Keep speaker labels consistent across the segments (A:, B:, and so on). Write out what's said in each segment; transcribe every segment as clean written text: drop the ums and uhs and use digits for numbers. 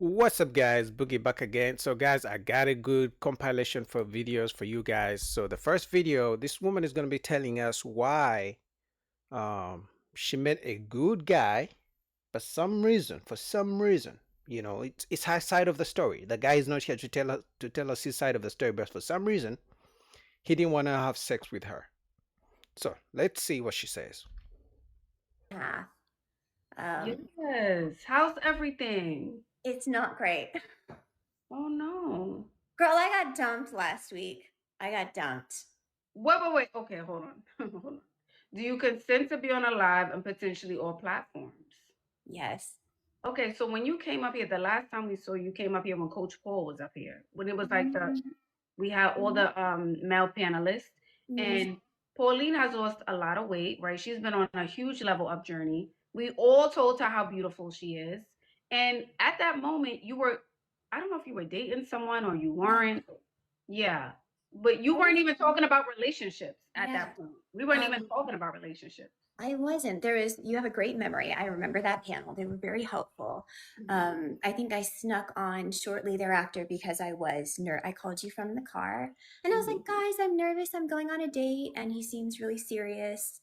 A: What's up, guys? Boogie back again. So, guys, I got a good compilation for videos for you guys. So, the first video, this woman is going to be telling us why um, she met a good guy, but for some reason, it's her side of the story. The guy is not here to tell us his side of the story, but for some reason, he didn't want to have sex with her. So, let's see what she says.
B: Path. Um,
C: Yes. How's everything?
B: it's not great.
C: Oh no.
B: Girl, I got dumped last week. I got dumped.
C: Wait. Okay, hold on. Hold on. Do you consent to be on a live and potentially all platforms?
B: Yes.
C: Okay, so when you came up here, the last time we saw you came up here when Coach Paul was up here, when it was like we had all the male panelists,
B: Mhm.
C: and Pauline has lost a lot of weight, right? She's been on a huge level up journey. We all told her how beautiful she is. And at that moment, I don't know if you were dating someone or you weren't. Yeah. But you
B: I
C: weren't
B: was,
C: even talking about relationships at
B: yeah.
C: that point. We weren't even
B: Um,
C: talking about relationships.
B: I wasn't. You have a great memory. I remember that panel. They were very helpful. I think I snuck on shortly thereafter because I called you from the car and I was like,
C: Mhm.
B: guys, I'm nervous. I'm going on a date. And he seems really serious.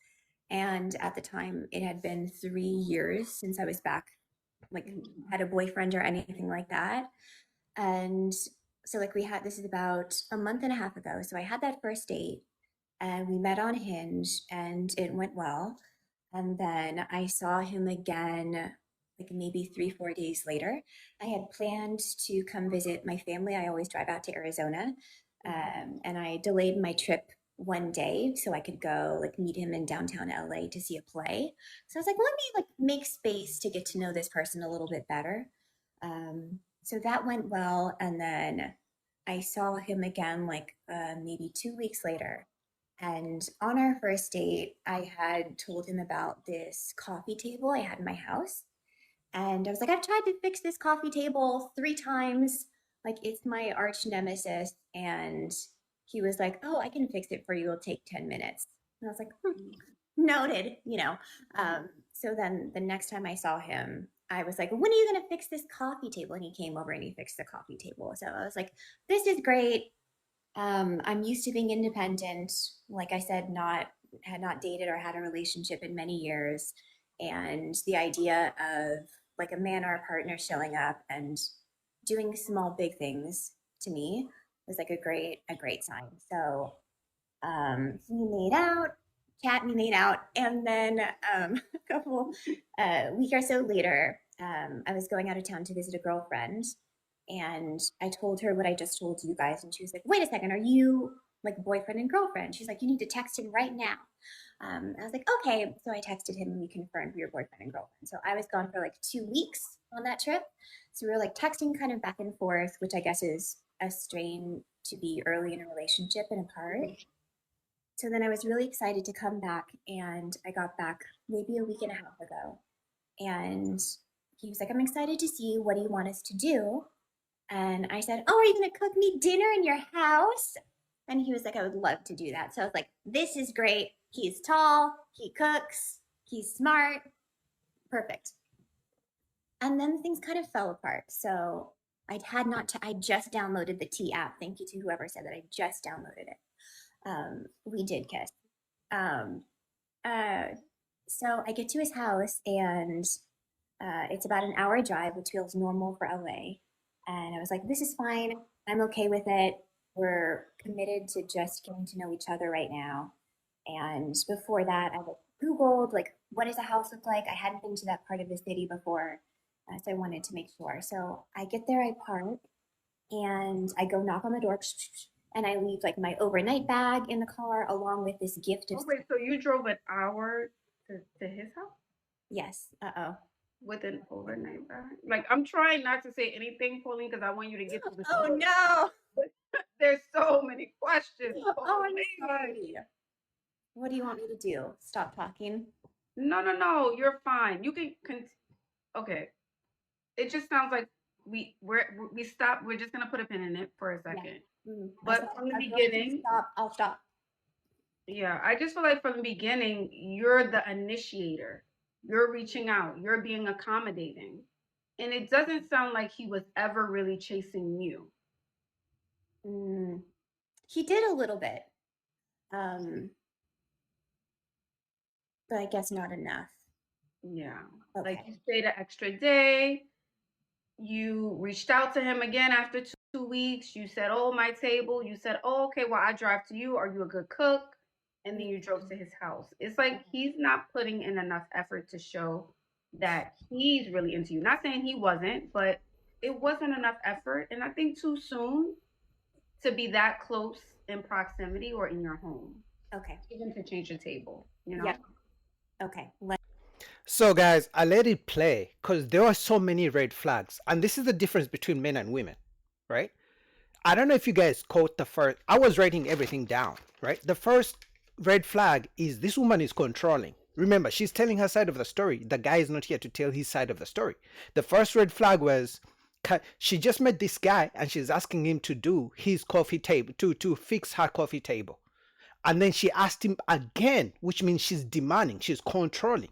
B: And at the time, it had been 3 years since I was back, like,
C: Mhm.
B: had a boyfriend or anything like that. And so, like, this is about a month and a half ago. So I had that first date and we met on Hinge and it went well. And then I saw him again, like maybe 3, 4 days later. I had planned to come visit my family. I always drive out to Arizona. And I delayed my trip one day so I could go like meet him in downtown LA to see a play. So I was like, let me like make space to get to know this person a little bit better. So that went well. And then I saw him again like maybe 2 weeks later. And on our first date, I had told him about this coffee table I had in my house. And I was like, I've tried to fix this coffee table 3 times. Like, it's my arch nemesis. And he was like, oh, I can fix it for you. It'll take 10 minutes. And I was like, noted, So then the next time I saw him, I was like, when are you going to fix this coffee table? And he came over and he fixed the coffee table. So I was like, this is great. I'm used to being independent. Like I said, not had not dated or had a relationship in many years. And the idea of like a man or a partner showing up and doing small big things to me was like a great sign. So he made out, cat me made out, and then a couple week or so later, I was going out of town to visit a girlfriend, and I told her what I just told you guys, and she was like, "Wait a second, are you like boyfriend and girlfriend?" She's like, "You need to text him right now." I was like, "Okay," so I texted him, and we confirmed we were boyfriend and girlfriend. So I was gone for like 2 weeks on that trip, so we were like texting kind of back and forth, which I guess is a strain to be early in a relationship and apart. So then I was really excited to come back, and I got back maybe a week and a half ago. And he was like, I'm excited to see you. What do you want us to do? And I said, oh, are you going to cook me dinner in your house? And he was like, I would love to do that. So I was like, this is great. He's tall, he cooks, he's smart, perfect. And then things kind of fell apart. So I just downloaded the T app. Thank you to whoever said that. I just downloaded it. We did kiss. Um, uh, so I get to his house and it's about an hour drive, which feels normal for LA. And I was like, this is fine. I'm okay with it. We're committed to just getting to know each other right now. And before that, I like Googled like what does a house look like? I hadn't been to that part of the city before, so I wanted to make sure. So I get there, I park, and I go knock on the door, and I leave like my overnight bag in the car along with this gift of
C: Oh wait, so you drove an hour to his house
B: yes. Uh-oh.
C: with an overnight bag? Like I'm trying not to say anything, Pauline, because I want you to get through the
B: Oh
C: story.
B: no.
C: But there's so many questions,
B: Oh, I'm
C: Pauline.
B: sorry. What do you want me to do? Stop talking?
C: No, you're fine. You can okay. It just sounds like we stop. We're just gonna put a pin in it for a
B: Yeah.
C: second.
B: I said
C: But from the
B: I was going to
C: beginning,
B: stop. I'll stop.
C: yeah, I just feel like from the beginning, you're the initiator. You're reaching out. You're being accommodating. And it doesn't sound like he was ever really chasing you.
B: He did a little bit. But I guess not enough.
C: Yeah.
B: Okay.
C: Like you stayed an extra day. You reached out to him again after 2 weeks. You said, "Oh, my table." You said, "Oh, okay, well, I drive to you. Are you a good cook?" And then you drove to his house. It's like he's not putting in enough effort to show that he's really into you. Not saying he wasn't, but it wasn't enough effort. And I think too soon to be that close in proximity or in your home,
B: Okay.
C: even to change the table, you know?
B: Yep. Okay.
A: So guys, I let it play because there are so many red flags, and this is the difference between men and women, right? I don't know if you guys caught the first. I was writing everything down, right? The first red flag is this woman is controlling. Remember, she's telling her side of the story. The guy is not here to tell his side of the story. The first red flag was she just met this guy and she's asking him to do his coffee table, to fix her coffee table. And then she asked him again, which means she's demanding, she's controlling.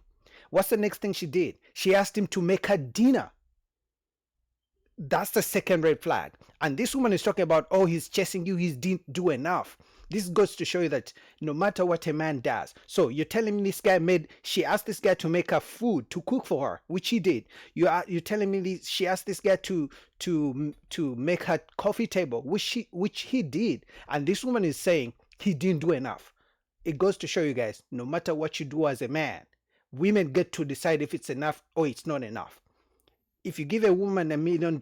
A: What's the next thing she did? She asked him to make her dinner. That's the second red flag. And this woman is talking about, oh, he's chasing you, he didn't do enough. This goes to show you that no matter what a man does. So you're telling me this guy she asked this guy to make her food, to cook for her, which he did. You're telling me she asked this guy to make her coffee table, which he did. And this woman is saying he didn't do enough. It goes to show you guys, no matter what you do as a man, women get to decide if it's enough or it's not enough. If you give a woman $1 million,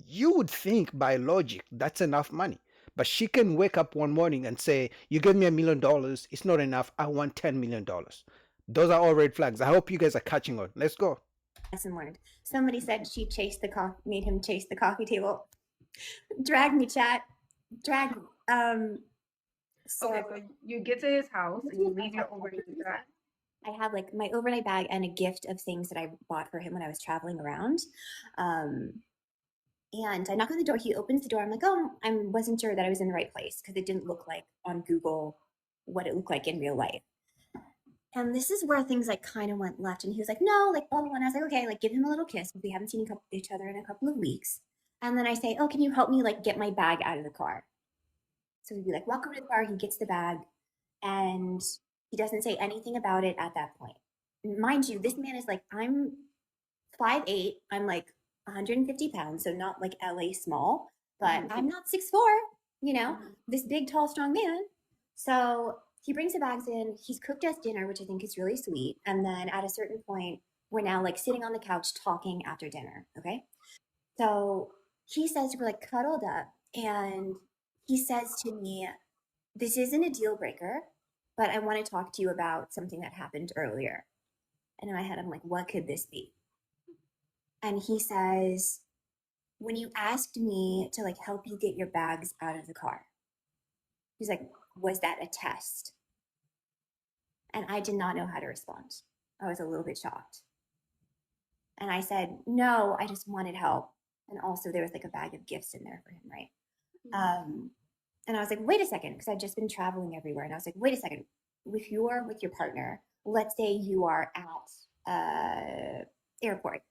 A: you would think by logic that's enough money. But she can wake up one morning and say, you gave me $1 million, it's not enough, I want $10 million. Those are all red flags. I hope you guys are catching on. Let's go.
B: Lesson learned. Somebody said she made him chase the coffee table. Drag me, chat. Drag me.
C: So you get to his house and you leave your overnight bag.
B: I have like my overnight bag and a gift of things that I bought for him when I was traveling around. And I knock on the door. He opens the door. I'm like, oh, I wasn't sure that I was in the right place because it didn't look like on Google what it looked like in real life. And this is where things like kind of went left. And he was like, no, like blah, blah, blah. And I was like, okay, like give him a little kiss because we haven't seen each other in a couple of weeks. And then I say, oh, can you help me like get my bag out of the car? So he'd be like, walk over to the car. He gets the bag and he doesn't say anything about it at that point. Mind you, this man is like, I'm 5'8". I'm like 150 pounds. So not like LA small, but I'm not 6'4", you know, this big, tall, strong man. So he brings the bags in. He's cooked us dinner, which I think is really sweet. And then at a certain point, we're now like sitting on the couch talking after dinner. Okay. So he says, we're like cuddled up and he says to me, this isn't a deal breaker, but I want to talk to you about something that happened earlier. And in my head, I'm like, what could this be? And he says, when you asked me to like help you get your bags out of the car, he's like, was that a test? And I did not know how to respond. I was a little bit shocked. And I said, no, I just wanted help. And also there was like a bag of gifts in there for him, right? And I was like, wait a second, because I've just been traveling everywhere. And I was like, wait a second, if you are with your partner, let's say you are at airport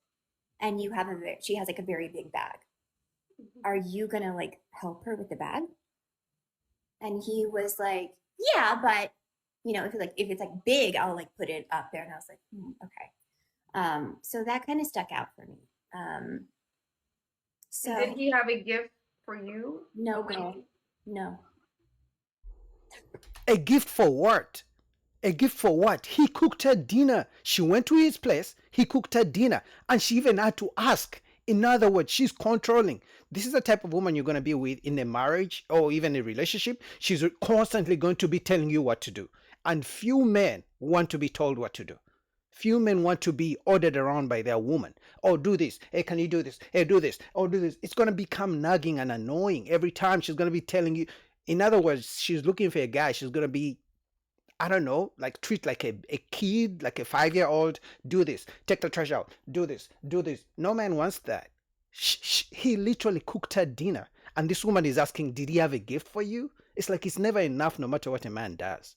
B: and you have she has like a very big bag. Are you gonna like help her with the bag? And he was like, yeah, but you know, if it's like big, I'll like put it up there. And I was like, okay. So that kind of stuck out for me.
C: So did he have a gift for you?
B: No. No.
A: A gift for what? A gift for what? He cooked her dinner. She went to his place. He cooked her dinner. And she even had to ask. In other words, she's controlling. This is the type of woman you're going to be with in a marriage or even a relationship. She's constantly going to be telling you what to do. And few men want to be told what to do. Few men want to be ordered around by their woman. Oh, do this. Hey, can you do this? Hey, do this. Oh, do this. It's going to become nagging and annoying. Every time she's going to be telling you. In other words, she's looking for a guy. She's going to be, I don't know, like treat like a kid, like a 5-year-old. Do this. Take the trash out. Do this. Do this. No man wants that. He literally cooked her dinner. And this woman is asking, did he have a gift for you? It's like it's never enough no matter what a man does.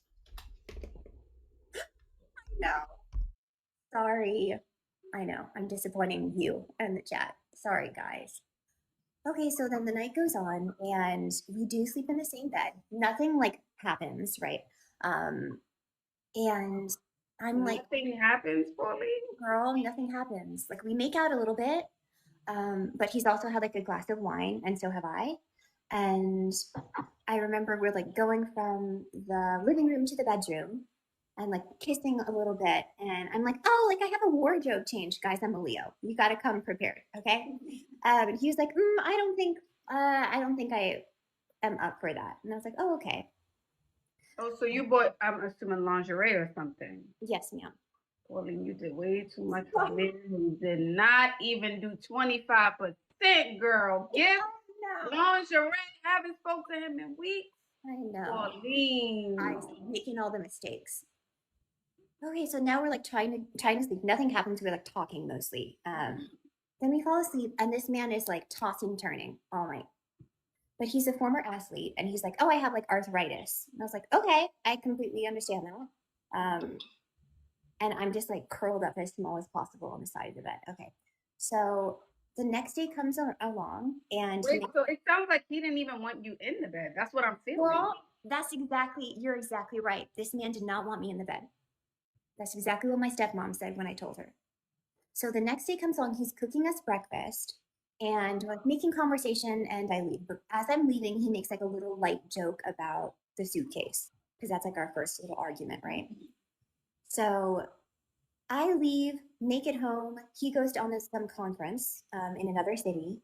B: No. Sorry. I know. I'm disappointing you in the chat. Sorry, guys. Okay, so then the night goes on and we do sleep in the same bed. Nothing like happens, right? Um, and I'm like,
C: Nothing happens, Pauline.
B: girl, nothing happens. Like we make out a little bit, but he's also had like a glass of wine, and so have I. And I remember we're like going from the living room to the bedroom and like kissing a little bit. And I'm like, oh, like I have a wardrobe change, guys. I'm a Leo. You got to come prepared, okay? And he was like, I don't think I am up for that. And I was like, oh, okay.
C: Oh, so you bought, I'm assuming, lingerie or something.
B: Yes, ma'am.
C: Pauline, you did way too much for a man who did not even do 25%, girl. Gift,
B: No.
C: lingerie, haven't spoke to him in weeks.
B: I know.
C: Pauline.
B: I'm making all the mistakes. Okay, so now we're like trying to sleep. Nothing happens. We're like talking mostly. Then we fall asleep, and this man is like tossing, turning all night. But he's a former athlete, and he's like, "Oh, I have like arthritis." And I was like, "Okay, I completely understand that." And I'm just like curled up as small as possible on the side of the bed. Okay, so the next day comes along, and
C: wait, so it sounds like he didn't even want you in the bed. That's what I'm feeling.
B: Well, you're exactly right. This man did not want me in the bed. That's exactly what my stepmom said when I told her. So the next day comes along, he's cooking us breakfast and we're like making conversation, and I leave. But as I'm leaving, he makes like a little light joke about the suitcase, because that's like our first little argument, right? So I leave, make it home. He goes down to some conference in another city.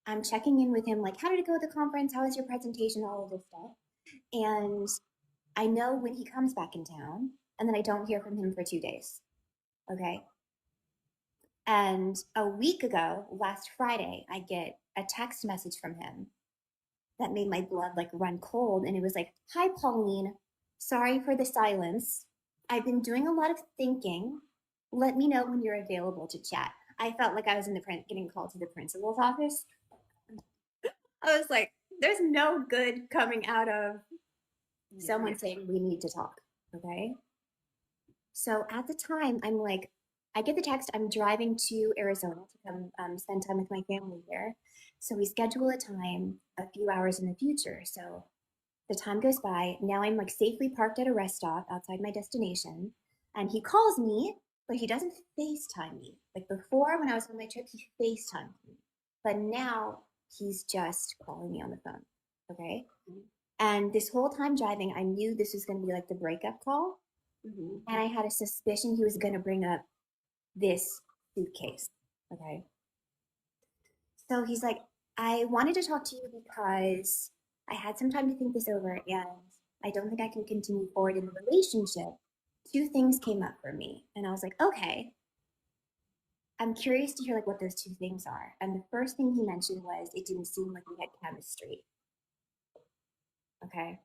B: I'm checking in with him, like, how did it go at the conference? How was your presentation? All of this stuff. And I know when he comes back in town, and then I don't hear from him for 2 days. Okay. And a week ago, last Friday, I get a text message from him that made my blood like run cold. And it was like, "Hi, Pauline. Sorry for the silence. I've been doing a lot of thinking. Let me know when you're available to chat." I felt like I was in the getting called to the principal's office. I was like, there's no good coming out of someone saying we need to talk. Okay. So at the time, I'm like, I get the text, I'm driving to Arizona to come spend time with my family here. So we schedule a time a few hours in the future. So the time goes by. Now I'm like safely parked at a rest stop outside my destination. And he calls me, but he doesn't FaceTime me. Like before, when I was on my trip, he FaceTimed me. But now he's just calling me on the phone. Okay. And this whole time driving, I knew this was going to be like the breakup call. And I had a suspicion he was going to bring up this suitcase. Okay. So he's like, I wanted to talk to you because I had some time to think this over, and I don't think I can continue forward in the relationship. 2 things came up for me. And I was like, okay. I'm curious to hear like what those 2 things are. And the first thing he mentioned was it didn't seem like we had chemistry. Okay.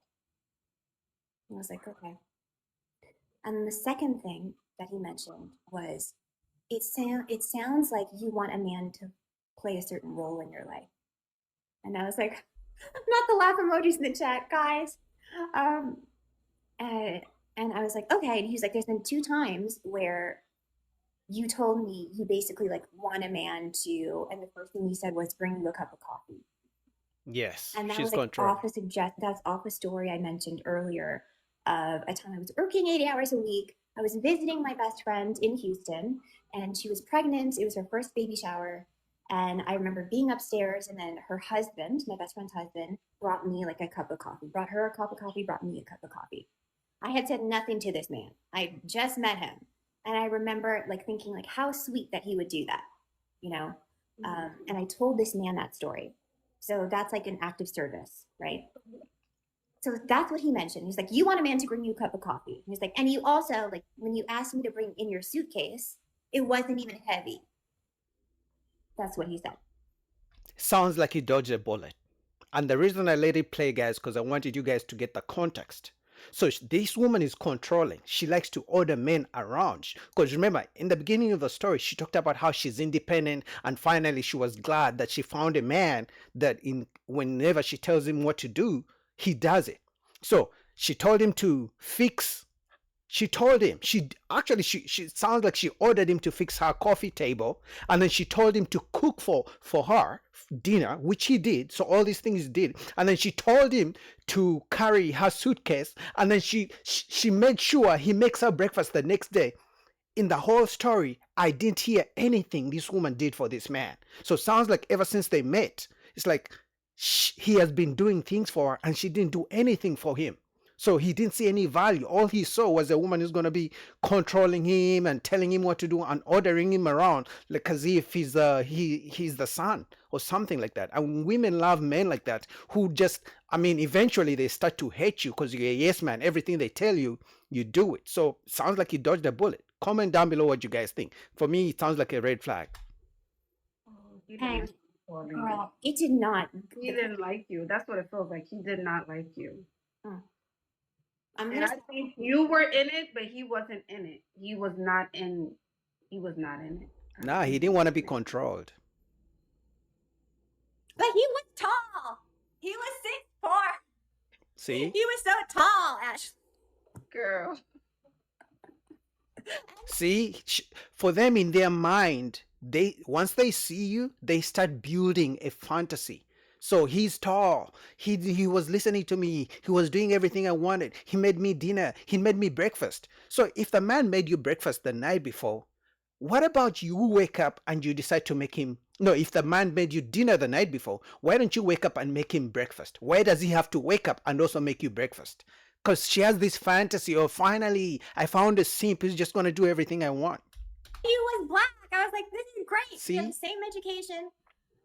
B: I was like, okay. And the second thing that he mentioned was it sounds like you want a man to play a certain role in your life. And I was like, not the laugh emojis in the chat, guys. And I was like, okay. And he's like, there's been 2 times where you told me you basically like want a man to, and the first thing you said was bring you a cup of coffee.
A: Yes,
B: and that
A: she's
B: was like
A: controlling.
B: that's off a story I mentioned earlier of a time I was working 80 hours a week. I was visiting my best friend in Houston, and she was pregnant. It was her first baby shower. And I remember being upstairs, and then her husband, my best friend's husband, brought me like a cup of coffee, brought her a cup of coffee, brought me a cup of coffee. I had said nothing to this man. I just met him. And I remember like thinking like how sweet that he would do that, you know? And I told this man that story. So that's like an act of service, right? So that's what he mentioned. He's like, you want a man to bring you a cup of coffee. And he's like, and you also, like, when you asked me to bring in your suitcase, it wasn't even heavy. That's what he said.
A: Sounds like he dodged a bullet. And the reason I let it play, guys, because I wanted you guys to get the context. So this woman is controlling. She likes to order men around. Because remember, in the beginning of the story, she talked about how she's independent, and finally she was glad that she found a man that whenever she tells him what to do, he does it. So she told him to fix She told him, she sounds like she ordered him to fix her coffee table, and then she told him to cook for her dinner, which he did. So all these things he did, and then she told him to carry her suitcase, and then she made sure he makes her breakfast the next day. In the whole story, I didn't hear anything this woman did for this man. So it sounds like ever since they met, it's like he has been doing things for her and she didn't do anything for him. So he didn't see any value. All he saw was a woman who's going to be controlling him and telling him what to do and ordering him around, like as if he's the son or something like that. And women love men like that who just, I mean, eventually they start to hate you because you're a yes man. Everything they tell you, you do it. So sounds like he dodged a bullet. Comment down below what you guys think. For me, it sounds like a red flag.
C: He
B: Hey,
C: didn't, Pauline.
B: girl, it did not.
C: He didn't like you. That's what it feels like. He did not like you.
B: Oh. I'm
C: And
B: gonna.
C: I think you were in it, but he wasn't in it. He was not in it.
A: Nah, he didn't want to be controlled.
B: But he was tall. He was 6'4".
A: See?
B: He was so tall, Ash.
C: Girl.
A: See, for them in their mind, once they see you, they start building a fantasy. So he's tall. He was listening to me. He was doing everything I wanted. He made me dinner. He made me breakfast. So if the man made you breakfast the night before, what about you wake up and you decide to make him? No, if the man made you dinner the night before, why don't you wake up and make him breakfast? Why does he have to wake up and also make you breakfast? Because she has this fantasy of, finally, I found a simp who's just going to do everything I want.
B: He was black. I was like, this is great.
A: See?
B: We have the same education.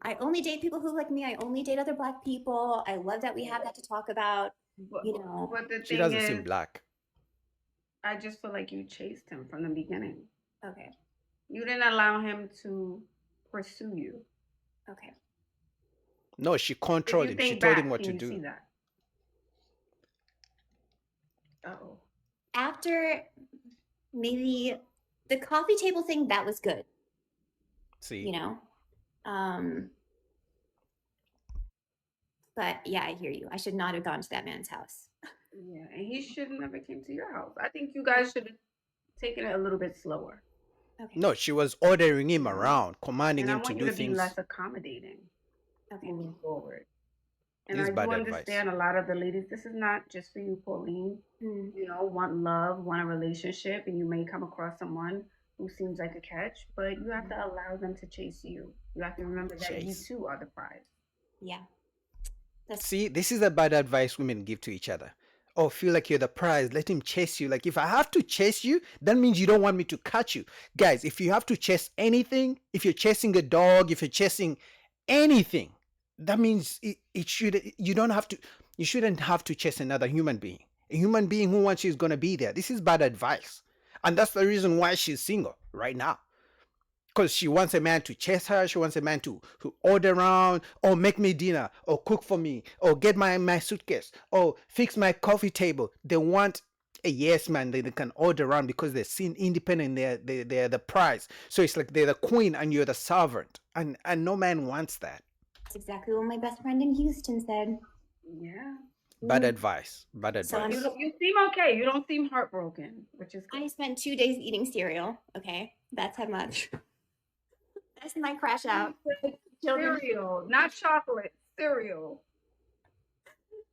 B: I only date people who like me. I only date other black people. I love that we have that to talk about.
C: But,
B: You know.
C: but the
A: She
C: thing
A: doesn't
C: is,
A: seem black.
C: I just feel like you chased him from the beginning.
B: Okay.
C: You didn't allow him to pursue you.
B: Okay.
A: No, she
C: If
A: controlled
C: you
A: him. She
C: think
A: told
C: back,
A: him what to
C: can you see
A: do.
C: that? Uh-oh.
B: After maybe the coffee table thing, that was good.
A: See?
B: You know. But yeah, I hear you. I should not have gone to that man's house.
C: Yeah, and he should have never came to your house. I think you guys should have taken it a little bit slower.
B: Okay.
A: No, she was ordering him around, commanding
C: And I
A: him to
C: want you
A: do
C: to be
A: things.
C: less accommodating
B: Okay.
C: moving forward. And
A: This
C: I
A: is
C: do
A: bad advice.
C: understand a lot of the ladies, this is not just for you, Pauline.
B: Mm.
C: You know, want love, want a relationship, and you may come across someone who seems like a catch, but you have to allow them to chase you. You have to remember that you
A: Chase.
C: too are the prize.
B: Yeah. That's
A: See, this is the bad advice women give to each other. Oh, feel like you're the prize. Let him chase you. Like, if I have to chase you, that means you don't want me to catch you. Guys, if you have to chase anything, if you're chasing a dog, if you're chasing anything, that means you shouldn't have to chase another human being. A human being who wants you is going to be there. This is bad advice. And that's the reason why she's single right now. Because she wants a man to chase her, she wants a man to order around, or make me dinner, or cook for me, or get my suitcase, or fix my coffee table. They want a yes man that they can order around because they're seen independent, they're the prize. So it's like they're the queen and you're the servant. And no man wants that.
B: exactly what my best friend in Houston said.
C: Yeah.
A: Bad
B: Mm.
A: advice. Bad
B: So I'm-
A: advice.
C: You seem okay. You don't seem heartbroken, which is good.
B: I spent 2 days eating cereal. Okay. That's how much. That's my crash out. Children
C: Cereal, not chocolate. Cereal.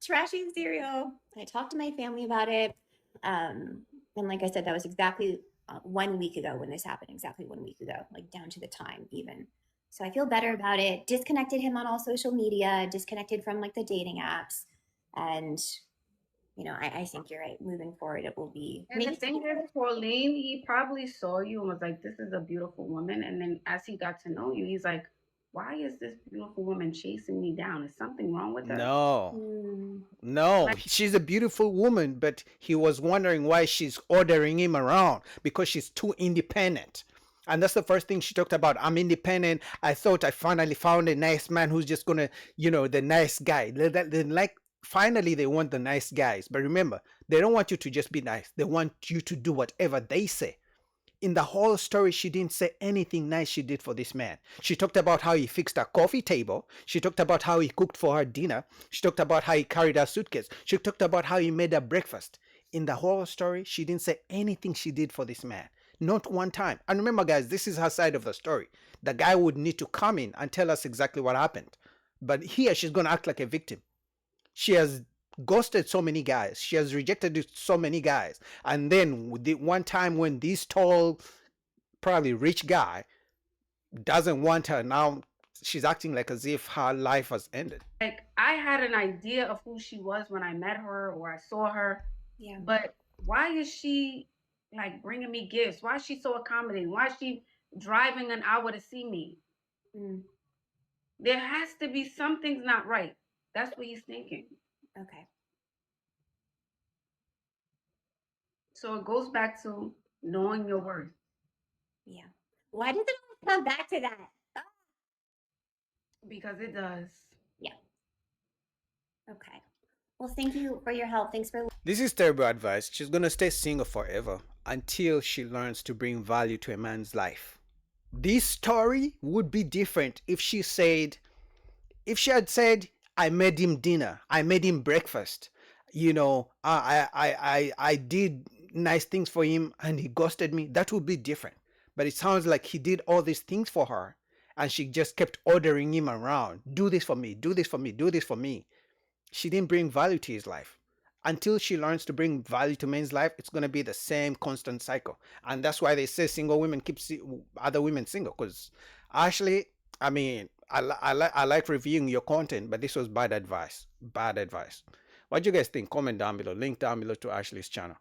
B: trashy cereal. I talked to my family about it. And like I said, that was exactly 1 week ago when this happened, exactly 1 week ago, like down to the time even. So I feel better about it. Disconnected him on all social media, disconnected from like the dating apps. And, you know, I think you're right. Moving forward, it will be.
C: And the thing is, Pauline, he probably saw you and was like, this is a beautiful woman. And then as he got to know you, he's like, why is this beautiful woman chasing me down? Is something wrong with her?
A: No.
B: Mm,
A: No,
C: Like-
A: she's a beautiful woman, but he was wondering why she's ordering him around because she's too independent. And that's the first thing she talked about. I'm independent. I thought I finally found a nice man who's just gonna, the nice guy. Finally, they want the nice guys. But remember, they don't want you to just be nice. They want you to do whatever they say. In the whole story, she didn't say anything nice she did for this man. She talked about how he fixed her coffee table. She talked about how he cooked for her dinner. She talked about how he carried her suitcase. She talked about how he made her breakfast. in the whole story, she didn't say anything she did for this man. Not one time. And remember, guys, this is her side of the story. The guy would need to come in and tell us exactly what happened. But here, she's going to act like a victim. She has ghosted so many guys. She has rejected so many guys. And then the one time when this tall, probably rich guy doesn't want her, now she's acting like as if her life has ended.
C: Like, I had an idea of who she was when I met her or I saw her.
B: Yeah.
C: But why is she like bringing me gifts? Why is she so accommodating? Why is she driving an hour to see me? There has to be something's not right. That's what he's thinking.
B: Okay.
C: So it goes back to knowing your worth.
B: Yeah. Why does it always come back to that?
C: Because it does.
B: Yeah. Okay. Well, thank you for your help. Thanks for.
A: This is terrible advice. She's going to stay single forever until she learns to bring value to a man's life. This story would be different if she had said, I made him dinner, I made him breakfast, you know, I did nice things for him and he ghosted me. That would be different. But it sounds like he did all these things for her and she just kept ordering him around. Do this for me, do this for me, do this for me. She didn't bring value to his life. Until she learns to bring value to men's life, it's going to be the same constant cycle. And that's why they say single women keep other women single. Because actually, I mean, I like reviewing your content, but this was bad advice. Bad advice. What do you guys think? Comment down below. Link down below to Ashley's channel.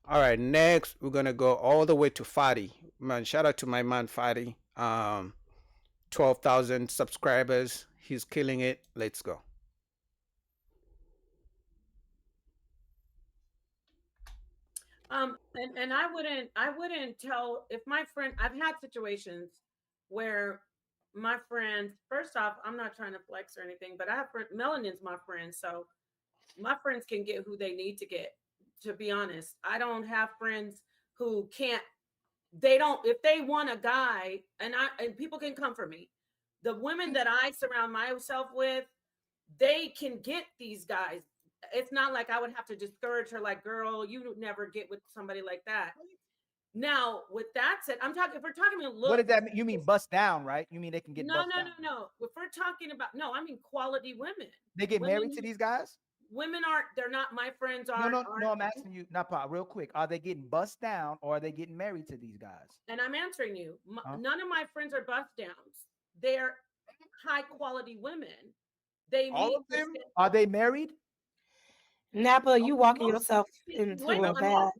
A: All right, next we're gonna go all the way to Fadi. Man, shout out to my man Fadi. 12,000 subscribers. He's killing it. Let's go.
D: And I wouldn't tell if my friend, I've had situations where my friends, first off, I'm not trying to flex or anything, but I have Melanin's my friend. So my friends can get who they need to get, to be honest. I don't have friends who can't, if they want a guy and people can come for me. The women that I surround myself with, they can get these guys. It's not like I would have to discourage her, like, girl, you would never get with somebody like that. Now, with that said, if we're talking about look.
E: What does that mean? You mean bust down, right? You mean they can get
D: no,
E: bust
D: no,
E: down?
D: no. If we're talking about, I mean quality women.
E: They get married to these guys?
D: Women they're not my friends.
E: No, I'm asking you, Napa, real quick. Are they getting bust down or are they getting married to these guys?
D: And I'm answering you. None of my friends are bust downs. They're high quality women.
E: All of them? Are they married?
F: Napa, you walking yourself into a bad.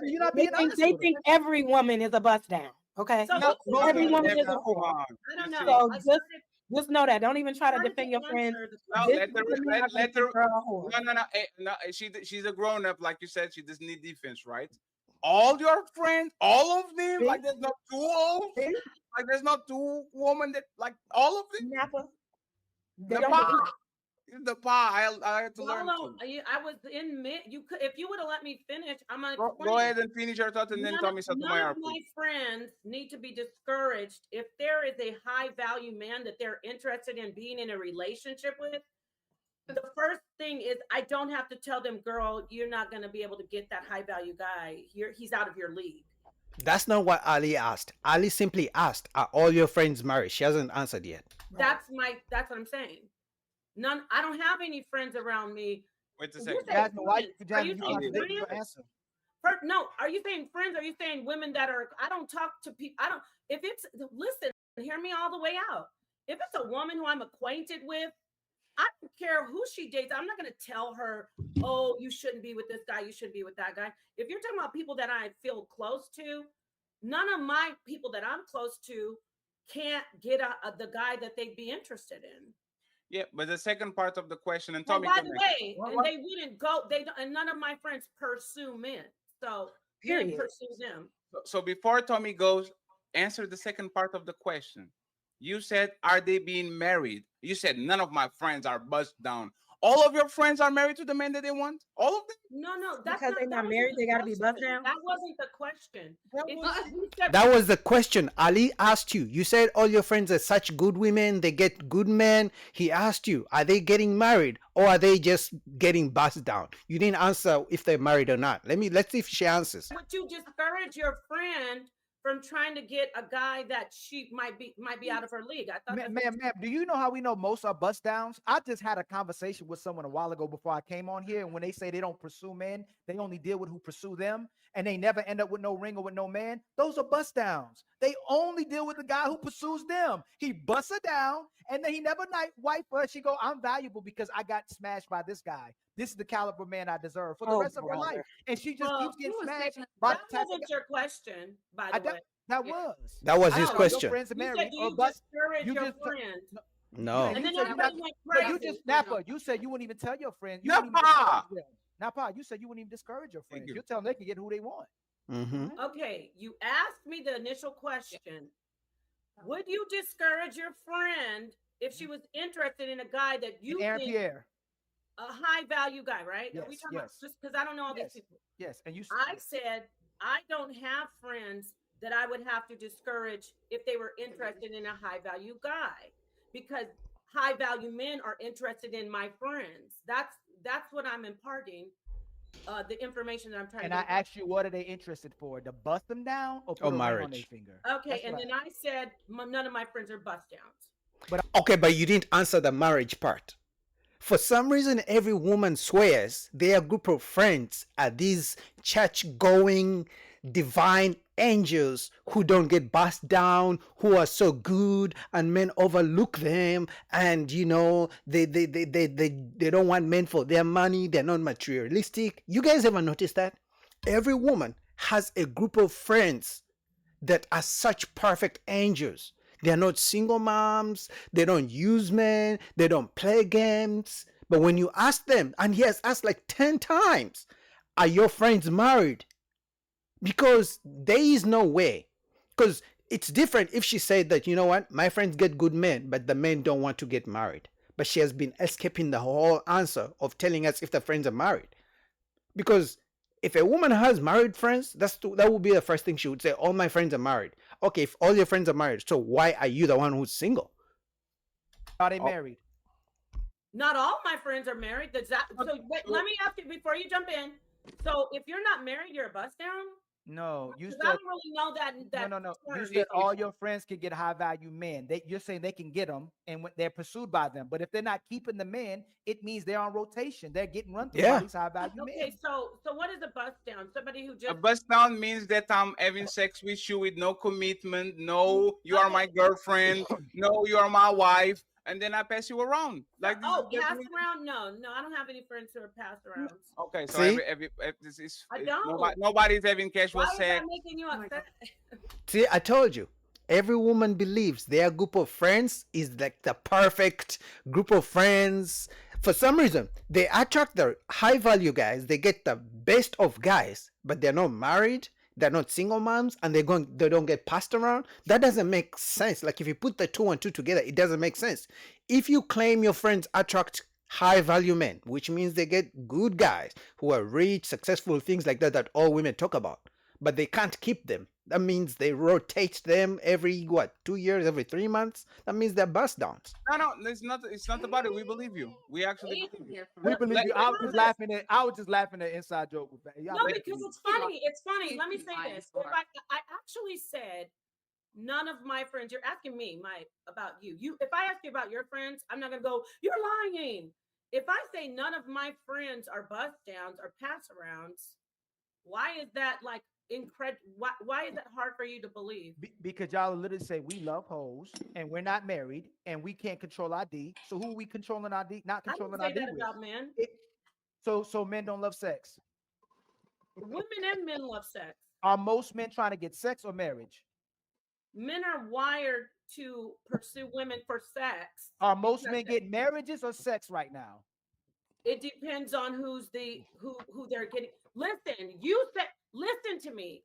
E: You're not being honest.
F: They think every woman is a bust down. Okay,
D: so
F: every woman is a whore.
D: I don't know.
F: So just know that. Don't even try to defend your friend.
G: No, no. She's a grown up, like you said. She doesn't need defense, right? All your friends, all of them, like there's not two of them, like there's not two women that like all of them.
F: Napa.
G: The pie. I had to learn.
D: I was in mid. You could, if you would have let me finish. I'm gonna
G: go ahead and finish your thought, and then tell me something.
D: None of my friends need to be discouraged if there is a high value man that they're interested in being in a relationship with. The first thing is I don't have to tell them, girl, you're not going to be able to get that high value guy. He's out of your league.
A: That's not what Ali asked. Ali simply asked, are all your friends married? She hasn't answered yet.
D: That's what I'm saying. None. I don't have any friends around me.
G: Wait a second.
D: Are you saying friends? No. Are you saying friends? Are you saying women that are? I don't talk to people. Listen. Hear me all the way out. If it's a woman who I'm acquainted with, I don't care who she dates. I'm not going to tell her, oh, you shouldn't be with this guy. You shouldn't be with that guy. If you're talking about people that I feel close to, none of my people that I'm close to can't get the guy that they'd be interested in.
G: Yeah, but the second part of the question, and Tommy.
D: By the way, and they wouldn't go. And none of my friends pursue men. So period. Pursue them.
G: So before Tommy goes, answer the second part of the question. You said, are they being married? You said none of my friends are bust down. All of your friends are married to the man that they want. All of them.
D: No, that's
F: Because
D: not,
F: they're
D: that
F: not
D: wasn't
F: married,
D: the
F: they gotta be buzzed
D: question.
F: down.
D: That wasn't the question.
E: That
D: If
E: was-
D: he said,
A: That was the question. Ali asked you. You said all your friends are such good women. They get good men. He asked you, are they getting married or are they just getting bust down? You didn't answer if they're married or not. Let's see if she answers.
D: would you discourage your friend from trying to get a guy that she might be out of her league? I thought
E: Ma'am, do you know how we know most are bust downs? I just had a conversation with someone a while ago before I came on here, and when they say they don't pursue men, they only deal with who pursue them, and they never end up with no ring or with no man. Those are bust downs. They only deal with the guy who pursues them. He busts her down, and then he never wife her. She go, I'm valuable because I got smashed by this guy. This is the caliber man I deserve for the
F: Oh,
E: rest of her life.
F: brother.
E: And she just
D: Well,
E: keeps getting
C: you was
E: smashed
C: taking-
E: by
D: that
E: the type of
D: wasn't your question, by
E: I
D: the
E: don't-
D: way.
E: that
C: Yeah.
E: was.
A: That was
E: I
A: his
E: don't know,
A: question.
E: Your friends are
D: You said,
E: married
D: do
E: or
D: you
E: bust.
D: discourage
E: you
D: your
E: just-
D: friend?
A: No.
D: And then
E: you said
D: everybody
E: you
D: went
E: But you
D: crazy.
E: just Napa, you said you wouldn't even tell your friends. You wouldn't even
G: Napa!
E: discourage them. Napa, you said you wouldn't even discourage your friends.
G: you.
E: You're telling them they can get who they want.
A: Mm-hmm.
D: Okay, you asked me the initial question. Would you discourage your friend if she was interested in a guy that you
E: And Aaron
D: think
E: Pierre.
D: a high value guy, right? Are we
E: Yes,
D: talking about,
E: yes.
D: just because I don't know all
E: Yes.
D: these people.
E: Yes, and you.
D: I said I don't have friends that I would have to discourage if they were interested in a high value guy, because high value men are interested in my friends. That's what I'm imparting. The information that I'm trying
E: And
D: to
E: I
D: get.
E: asked you, what are they interested for? To bust them down or put
A: Or
E: a ring on their
A: marriage.
E: finger?
D: Okay,
E: That's
D: and
E: right.
D: then I said none of my friends are bust downs.
A: Okay, but you didn't answer the marriage part. For some reason, every woman swears their group of friends are these church-going divine angels who don't get bust down, who are so good, and men overlook them, and they don't want men for their money. They're not materialistic. You guys ever notice that? Every woman has a group of friends that are such perfect angels. They're not single moms. They don't use men. They don't play games. But when you ask them, and he has asked like 10 times, are your friends married? Because there is no way. Because it's different if she said that, you know what, my friends get good men, but the men don't want to get married. But she has been escaping the whole answer of telling us if the friends are married. Because if a woman has married friends, that would be the first thing she would say. All my friends are married. Okay, if all your friends are married, so why are you the one who's single?
E: Are they married?
D: Not all my friends are married. So wait, let me ask you before you jump in. So if you're not married, you're a bust down?
E: No, you
D: 'Cause
E: said
D: I don't really know that.
E: no. You
D: term.
E: said all your friends can get high value men. You're saying they can get them, and when they're pursued by them. But if they're not keeping the men, it means they're on rotation. They're getting run through by these high value
D: Okay,
E: men.
D: so what is a bust down? Somebody who
G: A
D: just
G: bust down means that I'm having sex with you with no commitment. No, you are my girlfriend. No, you are my wife. And then I pass you around. Like this is
D: pass
G: definitely-
D: around? No, I don't have any friends who are pass arounds.
G: Okay, so
A: See?
G: this is
D: I don't.
G: nobody's having casual
D: Why is
G: sex.
D: that making you upset?
A: See, I told you. Every woman believes their group of friends is like the perfect group of friends. For some reason, they attract the high value guys. They get the best of guys, but they're not married. They're not single moms, and they don't get passed around. That doesn't make sense. Like if you put the 2 and 2 together, it doesn't make sense. If you claim your friends attract high value men, which means they get good guys who are rich, successful, things like that all women talk about, but they can't keep them. That means they rotate them every 2 years, every 3 months. That means they're bust downs.
G: No, it's not about it. We believe you. We actually believe you.
E: We believe you. I was just laughing at inside joke with that.
D: No, because it's funny. It's funny. Let me say this. If I actually said none of my friends. You're asking me, about you. If I ask you about your friends, I'm not gonna go, you're lying. If I say none of my friends are bust downs or pass arounds, why is that like incredible? Why is that hard for you to believe?
E: Because y'all literally say we love hoes and we're not married and we can't control our D. So who are we controlling our D? Not
D: I didn't
E: controlling
D: say
E: our D
D: that
E: with.
D: about men.
E: So men don't love sex.
D: Women and men love sex.
E: Are most men trying to get sex or marriage?
D: Men are wired to pursue women for sex.
E: Are most men getting marriages or sex right now?
D: It depends on who they're getting. Listen, listen to me.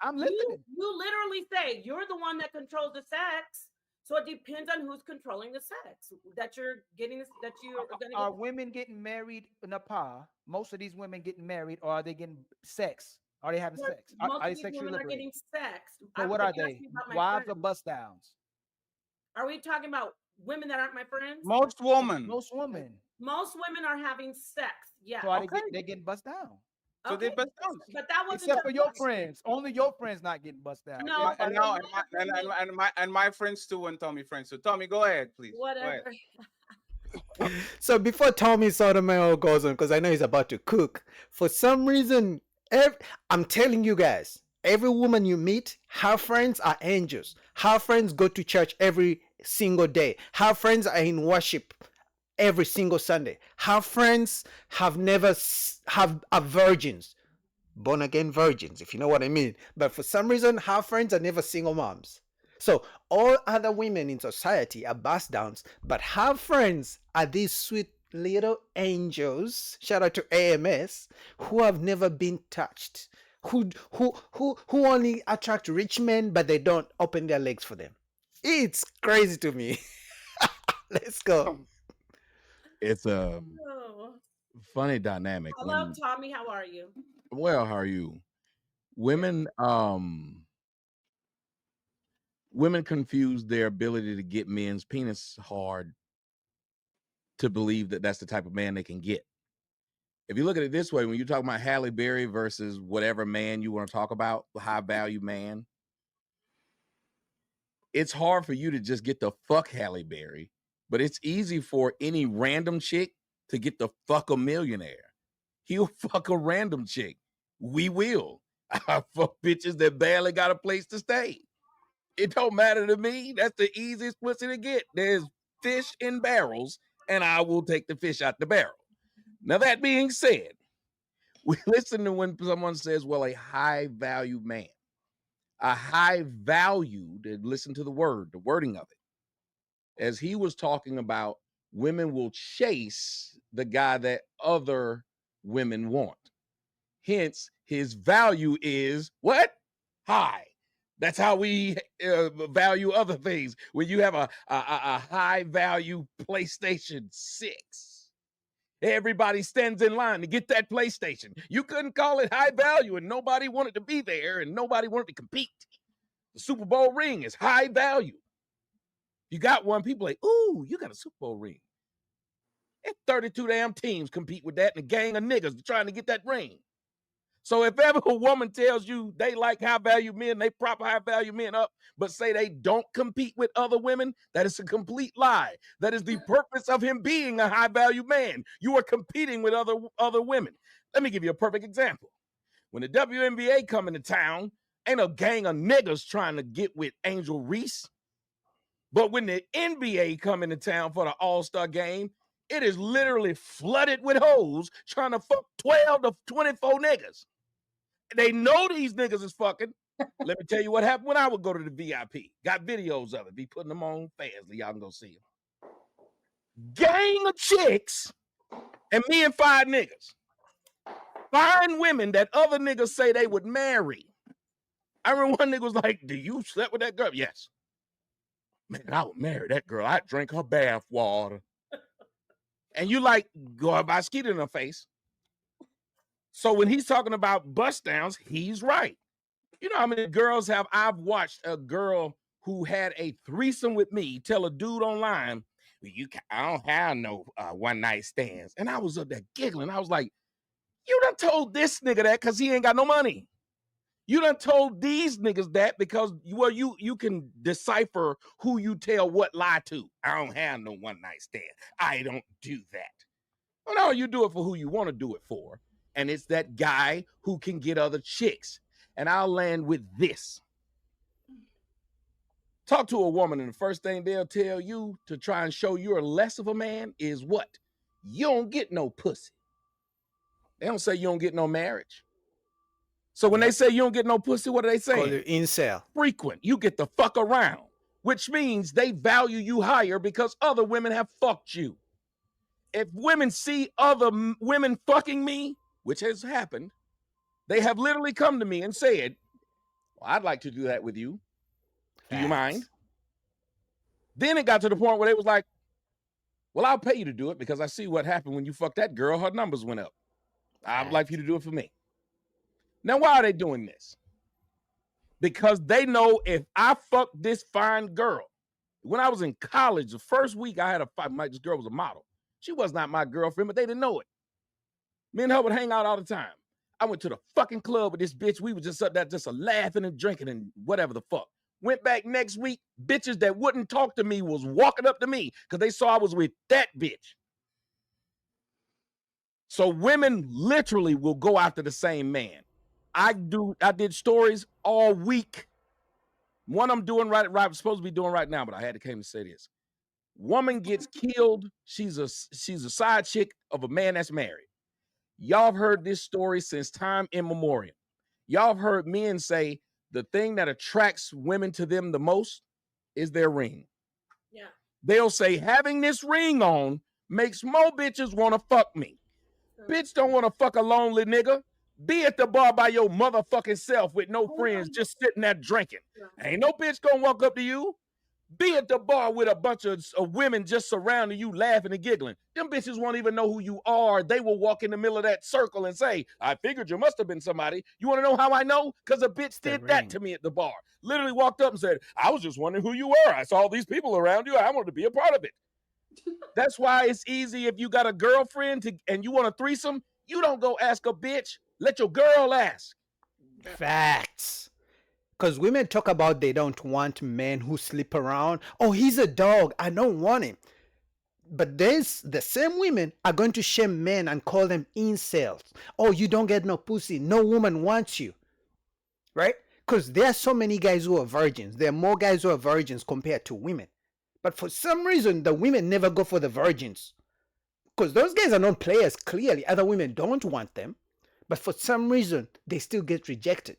E: I'm listening.
D: You literally say you're the one that controls the sex. So it depends on who's controlling the sex that you're getting. That you are going to
E: Are
D: get.
E: women getting married in Nepal? Most of these women getting married, or are they getting sex? Are they having
D: But
E: sex?
D: most
E: Are
D: of
E: they
D: these
E: sexually
D: women are
E: liberated?
D: getting sex.
E: So what are they?
D: About my
E: Wives or
D: friends.
E: bust downs?
D: Are we talking about women that aren't my friends?
G: Most women.
E: Most women.
D: Most women are having sex. Yeah.
E: So are
G: Okay.
E: they getting bust down?
G: So they bust down.
D: But that wasn't
E: Except
D: the
E: for your
D: question.
E: friends. Only your friends not getting bust down.
D: No,
G: And
E: Everybody
G: now,
E: else-
G: and my friends too, and Tommy friends. So Tommy, go ahead, please. Go ahead.
D: Whatever.
A: So before Tommy Sotomayor goes on, because I know he's about to cook, for some reason, I'm telling you guys, every woman you meet, her friends are angels. Her friends go to church every single day. Her friends are in worship every single Sunday. Her friends have never are virgins, born again virgins, if you know what I mean. But for some reason, her friends are never single moms. So all other women in society are bust downs, but her friends are these sweet little angels. Shout out to AMS, who have never been touched, who only attract rich men, but they don't open their legs for them. It's crazy to me. Let's go.
H: It's a
D: Oh.
H: funny dynamic.
D: Hello,
H: When,
D: Tommy. How are you?
H: well, how are you? Women, women confuse their ability to get men's penis hard to believe that that's the type of man they can get. If you look at it this way, when you talk about Halle Berry versus whatever man you want to talk about, high value man, it's hard for you to just get the fuck Halle Berry, but it's easy for any random chick to get the fuck a millionaire. He'll fuck a random chick. We will. I fuck bitches that barely got a place to stay. It don't matter to me. That's the easiest pussy to get. There's fish in barrels, and I will take the fish out the barrel. Now, that being said, we listen to when someone says, well, a high value man. A high value, to listen to the wording of it. As he was talking about, women will chase the guy that other women want. Hence, his value is what? High. That's how we value other things. When you have a high value PlayStation 6, everybody stands in line to get that PlayStation. You couldn't call it high value, and nobody wanted to be there, and nobody wanted to compete. The Super Bowl ring is high value. You got one, people like, ooh, you got a Super Bowl ring. And 32 damn teams compete with that, and a gang of niggas trying to get that ring. So if ever a woman tells you they like high value men, they prop high value men up, but say they don't compete with other women, that is a complete lie. That is the purpose of him being a high value man. You are competing with other women. Let me give you a perfect example. When the WNBA come into town, ain't a gang of niggas trying to get with Angel Reese. But when the NBA come into town for the All-Star game, it is literally flooded with hoes trying to fuck 12 to 24 niggas. They know these niggas is fucking. Let me tell you what happened when I would go to the VIP. Got videos of it. Be putting them on Fazly. Y'all can go see them. Gang of chicks and me and 5 niggas. Fine women that other niggas say they would marry. I remember one nigga was like, do you slept with that girl? Yes. Man, I would marry that girl. I'd drink her bath water. And you like, go by skeet in her face. So when he's talking about bust downs, he's right. You know how many girls I've watched a girl who had a threesome with me tell a dude online, I don't have no one night stands. And I was up there giggling. I was like, you done told this nigga that because he ain't got no money. You done told these niggas that because you can decipher who you tell what lie to. I don't have no one night stand. I don't do that. Well, no, you do it for who you want to do it for. And it's that guy who can get other chicks. And I'll land with this. Talk to a woman and the first thing they'll tell you to try and show you're less of a man is what? You don't get no pussy. They don't say you don't get no marriage. So when they say you don't get no pussy, what are they saying?
A: Call it incel.
H: Frequent. You get the fuck around, which means they value you higher because other women have fucked you. If women see other women fucking me, which has happened, they have literally come to me and said, well, I'd like to do that with you. Do you mind? Then it got to the point where they was like, well, I'll pay you to do it because I see what happened when you fucked that girl. Her numbers went up. I would like for you to do it for me. Now, why are they doing this? Because they know if I fuck this fine girl, when I was in college, the first week I had a fight, this girl was a model. She was not my girlfriend, but they didn't know it. Me and her would hang out all the time. I went to the fucking club with this bitch. We were just up there just laughing and drinking and whatever the fuck. Went back next week. Bitches that wouldn't talk to me was walking up to me because they saw I was with that bitch. So women literally will go after the same man. I did stories all week. One I'm doing right, I'm supposed to be doing right now, but I had to came to say this. Woman gets killed. She's a side chick of a man that's married. Y'all have heard this story since time immemorial. Y'all have heard men say the thing that attracts women to them the most is their ring.
D: Yeah.
H: They'll say having this ring on makes more bitches want to fuck me. Bitch don't want to fuck a lonely nigga. Be at the bar by your motherfucking self with no friends just sitting there drinking. Ain't no bitch gonna walk up to you. Be at the bar with a bunch of women just surrounding you laughing and giggling. Them bitches won't even know who you are. They will walk in the middle of that circle and say, I figured you must have been somebody. You want to know how I know? Because a bitch did that to me at the bar. Literally walked up and said, I was just wondering who you were. I saw these people around you. I wanted to be a part of it. That's why it's easy if you got a girlfriend and you want a threesome, you don't go ask a bitch. Let your girl ask.
A: Facts. Because women talk about they don't want men who sleep around. Oh, he's a dog. I don't want him. But there's the same women are going to shame men and call them incels. Oh, you don't get no pussy. No woman wants you. Right? Because there are so many guys who are virgins. There are more guys who are virgins compared to women. But for some reason, the women never go for the virgins. Because those guys are not players, clearly. Other women don't want them. But for some reason, they still get rejected.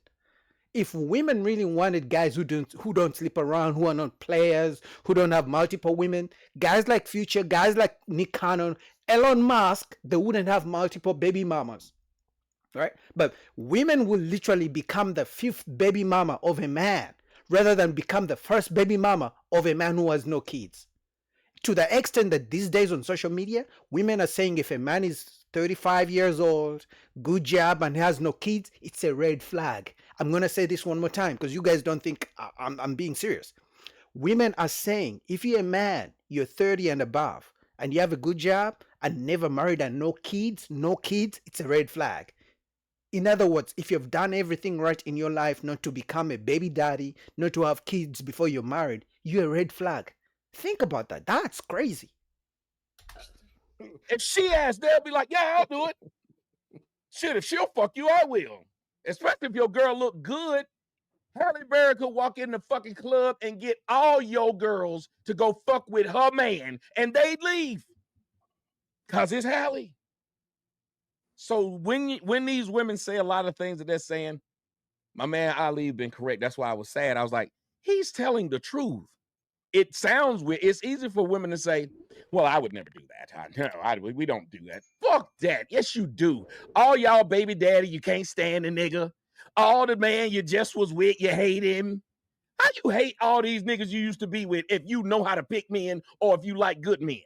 A: If women really wanted guys who don't sleep around, who are not players, who don't have multiple women, guys like Future, guys like Nick Cannon, Elon Musk, they wouldn't have multiple baby mamas, right? But women will literally become the 5th baby mama of a man rather than become the first baby mama of a man who has no kids. To the extent that these days on social media, women are saying if a man is 35 years old, good job, and has no kids, it's a red flag. I'm going to say this one more time because you guys don't think I'm being serious. Women are saying if you're a man, you're 30 and above, and you have a good job and never married and no kids, it's a red flag. In other words, if you've done everything right in your life not to become a baby daddy, not to have kids before you're married, you're a red flag. Think about that. That's crazy.
H: If she asks, they'll be like, yeah, I'll do it. Shit, if she'll fuck you, I will. Especially if your girl look good. Halle Berry could walk in the fucking club and get all your girls to go fuck with her man, and they'd leave. Because it's Halle. So when these women say a lot of things that they're saying, my man Ali been correct. That's why I was sad. I was like, he's telling the truth. It sounds weird. It's easy for women to say, well, I would never do that. No, we don't do that. Fuck that. Yes, you do. All y'all baby daddy, you can't stand a nigga. All the man you just was with, you hate him. How you hate all these niggas you used to be with if you know how to pick men or if you like good men?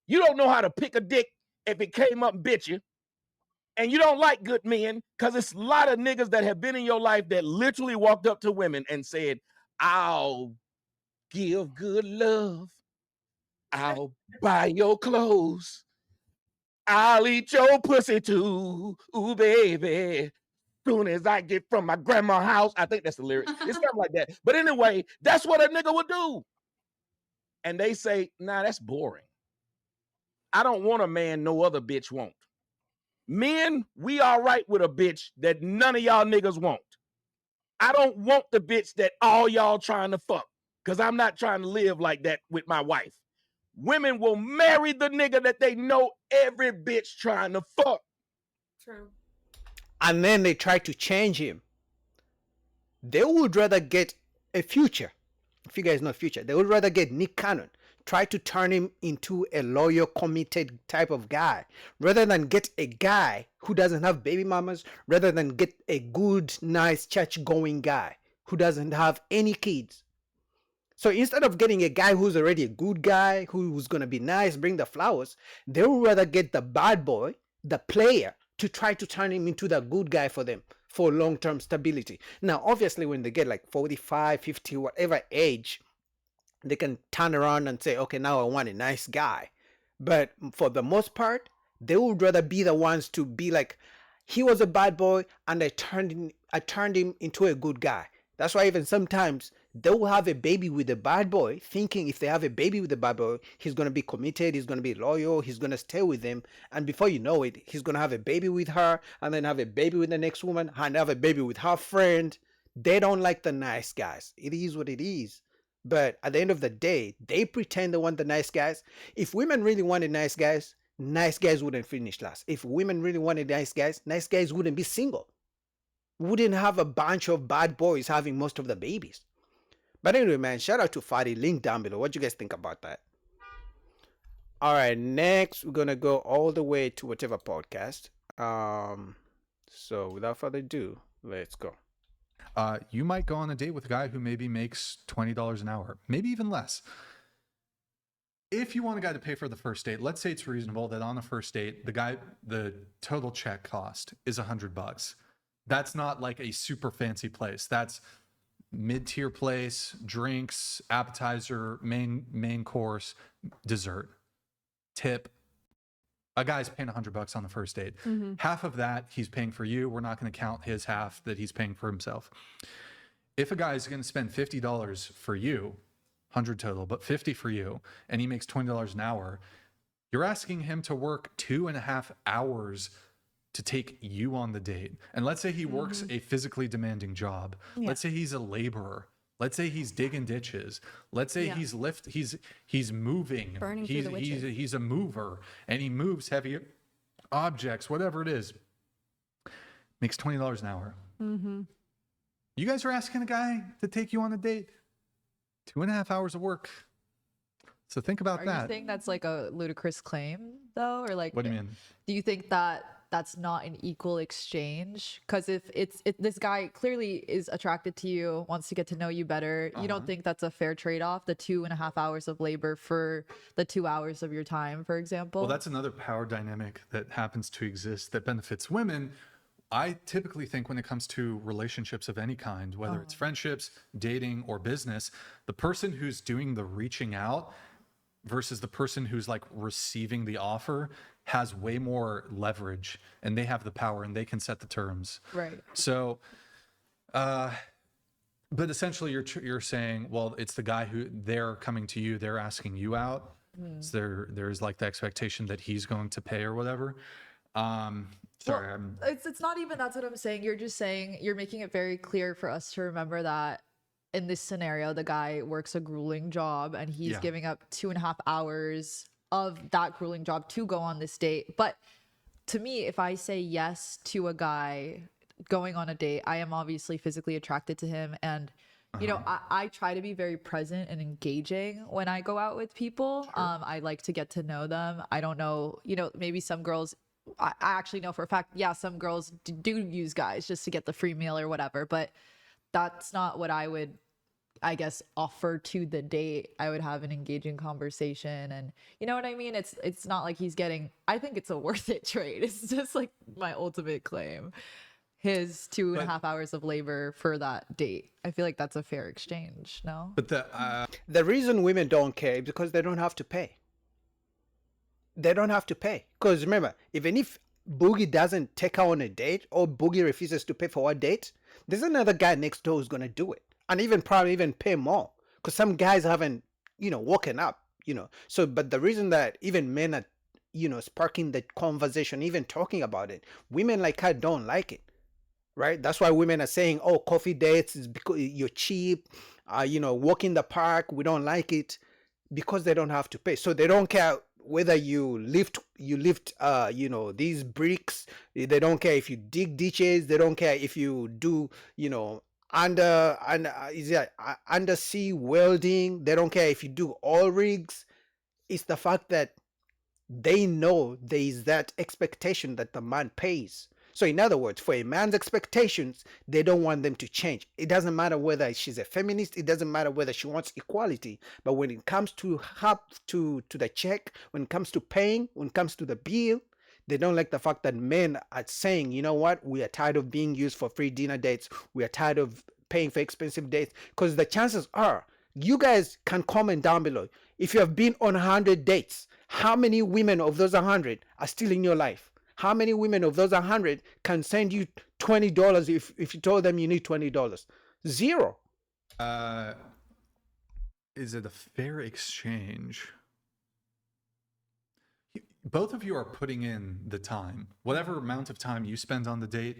H: You don't know how to pick a dick if it came up and bit you. And you don't like good men because it's a lot of niggas that have been in your life that literally walked up to women and said, I'll give good love. I'll buy your clothes. I'll eat your pussy too. Ooh, baby. Soon as I get from my grandma's house. I think that's the lyrics. It's something like that. But anyway, that's what a nigga would do. And they say, nah, that's boring. I don't want a man no other bitch won't. Men, we all right with a bitch that none of y'all niggas want. I don't want the bitch that all y'all trying to fuck because I'm not trying to live like that with my wife. Women will marry the nigga that they know every bitch trying to fuck.
D: True.
A: And then they try to change him. They would rather get a Future. If you guys know Future, they would rather get Nick Cannon. Try to turn him into a loyal, committed type of guy rather than get a guy who doesn't have baby mamas, rather than get a good, nice, church-going guy who doesn't have any kids. So instead of getting a guy who's already a good guy, who's going to be nice, bring the flowers, they would rather get the bad boy, the player, to try to turn him into the good guy for them for long-term stability. Now, obviously, when they get like 45, 50, whatever age, they can turn around and say, okay, now I want a nice guy. But for the most part, they would rather be the ones to be like, he was a bad boy and I turned him into a good guy. That's why even sometimes they will have a baby with a bad boy, thinking if they have a baby with a bad boy, he's going to be committed, he's going to be loyal, he's going to stay with them. And before you know it, he's going to have a baby with her, and then have a baby with the next woman, and have a baby with her friend. They don't like the nice guys. It is what it is. But at the end of the day, they pretend they want the nice guys. If women really wanted nice guys wouldn't finish last. If women really wanted nice guys wouldn't be single. Wouldn't have a bunch of bad boys having most of the babies. But anyway, man, shout out to Fadi. Link down below. What do you guys think about that? All right, next we're gonna go all the way to whatever podcast. So without further ado, let's go.
I: You might go on a date with a guy who maybe makes $20 an hour, maybe even less. If you want a guy to pay for the first date, let's say it's reasonable that on a first date, the total check cost is $100. That's not like a super fancy place. That's mid-tier place, drinks, appetizer, main course, dessert, tip. A guy's paying $100 on the first date. Half of that he's paying for you. We're not going to count his half that he's paying for himself. If a guy's going to spend $50 for you, 100 total, but 50 for you, and he makes $20 an hour, you're asking him to work 2.5 hours to take you on the date. And let's say he works a physically demanding job.
J: Yeah.
I: Let's say he's a laborer. Let's say he's digging ditches. Let's say he's moving.
J: Burning through the witches.
I: He's a mover, and he moves heavy objects, whatever it is. Makes $20 an hour. You guys are asking a guy to take you on a date. 2.5 hours of work. So think about
J: Are
I: that.
J: you saying that's like a ludicrous claim though? Or like,
I: What do you mean?
J: do you think that that's not an equal exchange? Because if this guy clearly is attracted to you, wants to get to know you better, you don't think that's a fair trade-off, the 2.5 hours of labor for the 2 hours of your time, for example?
I: Well, that's another power dynamic that happens to exist that benefits women. I typically think when it comes to relationships of any kind, whether it's friendships, dating, or business, the person who's doing the reaching out versus the person who's like receiving the offer has way more leverage, and they have the power and they can set the terms.
J: Right.
I: So, but essentially you're saying, well, it's the guy who they're coming to you, they're asking you out. So there's like the expectation that he's going to pay or whatever. Sorry,
J: Well, it's not even that's what I'm saying. You're just saying, you're making it very clear for us to remember that in this scenario, the guy works a grueling job and he's giving up 2.5 hours of that grueling job to go on this date. But to me, if I say yes to a guy going on a date, I am obviously physically attracted to him. And, you know, I try to be very present and engaging when I go out with people. I like to get to know them. I don't know, you know, maybe some girls, I actually know for a fact, some girls do use guys just to get the free meal or whatever, but that's not what I would, I guess, offer to the date. I would have an engaging conversation, and you know what I mean? It's not like he's getting, I think it's a worth it trade. It's just like my ultimate claim. His 2.5 hours of labor for that date. I feel like that's a fair exchange, no?
I: But
A: the reason women don't care is because they don't have to pay. They don't have to pay. Because remember, even if Boogie doesn't take her on a date, or Boogie refuses to pay for a date, there's another guy next door who's going to do it. And probably even pay more. Because some guys haven't, woken up, So, but the reason that even men are, sparking the conversation, even talking about it, women like her don't like it. Right? That's why women are saying, oh, coffee dates is because you're cheap. Walk in the park, we don't like it. Because they don't have to pay. So they don't care whether you lift these bricks. They don't care if you dig ditches. They don't care if you do undersea welding. They don't care if you do oil rigs. It's the fact that they know there is that expectation that the man pays. So in other words, for a man's expectations, they don't want them to change. It doesn't matter whether she's a feminist. It doesn't matter whether she wants equality. But when it comes to the check, when it comes to paying, when it comes to the bill, they don't like the fact that men are saying, you know what, we are tired of being used for free dinner dates. We are tired of paying for expensive dates. Because the chances are, you guys can comment down below. If you have been on 100 dates, how many women of those 100 are still in your life? How many women of those 100 can send you $20 if you told them you need $20? Zero.
I: Is it a fair exchange? Both of you are putting in the time. Whatever amount of time you spend on the date,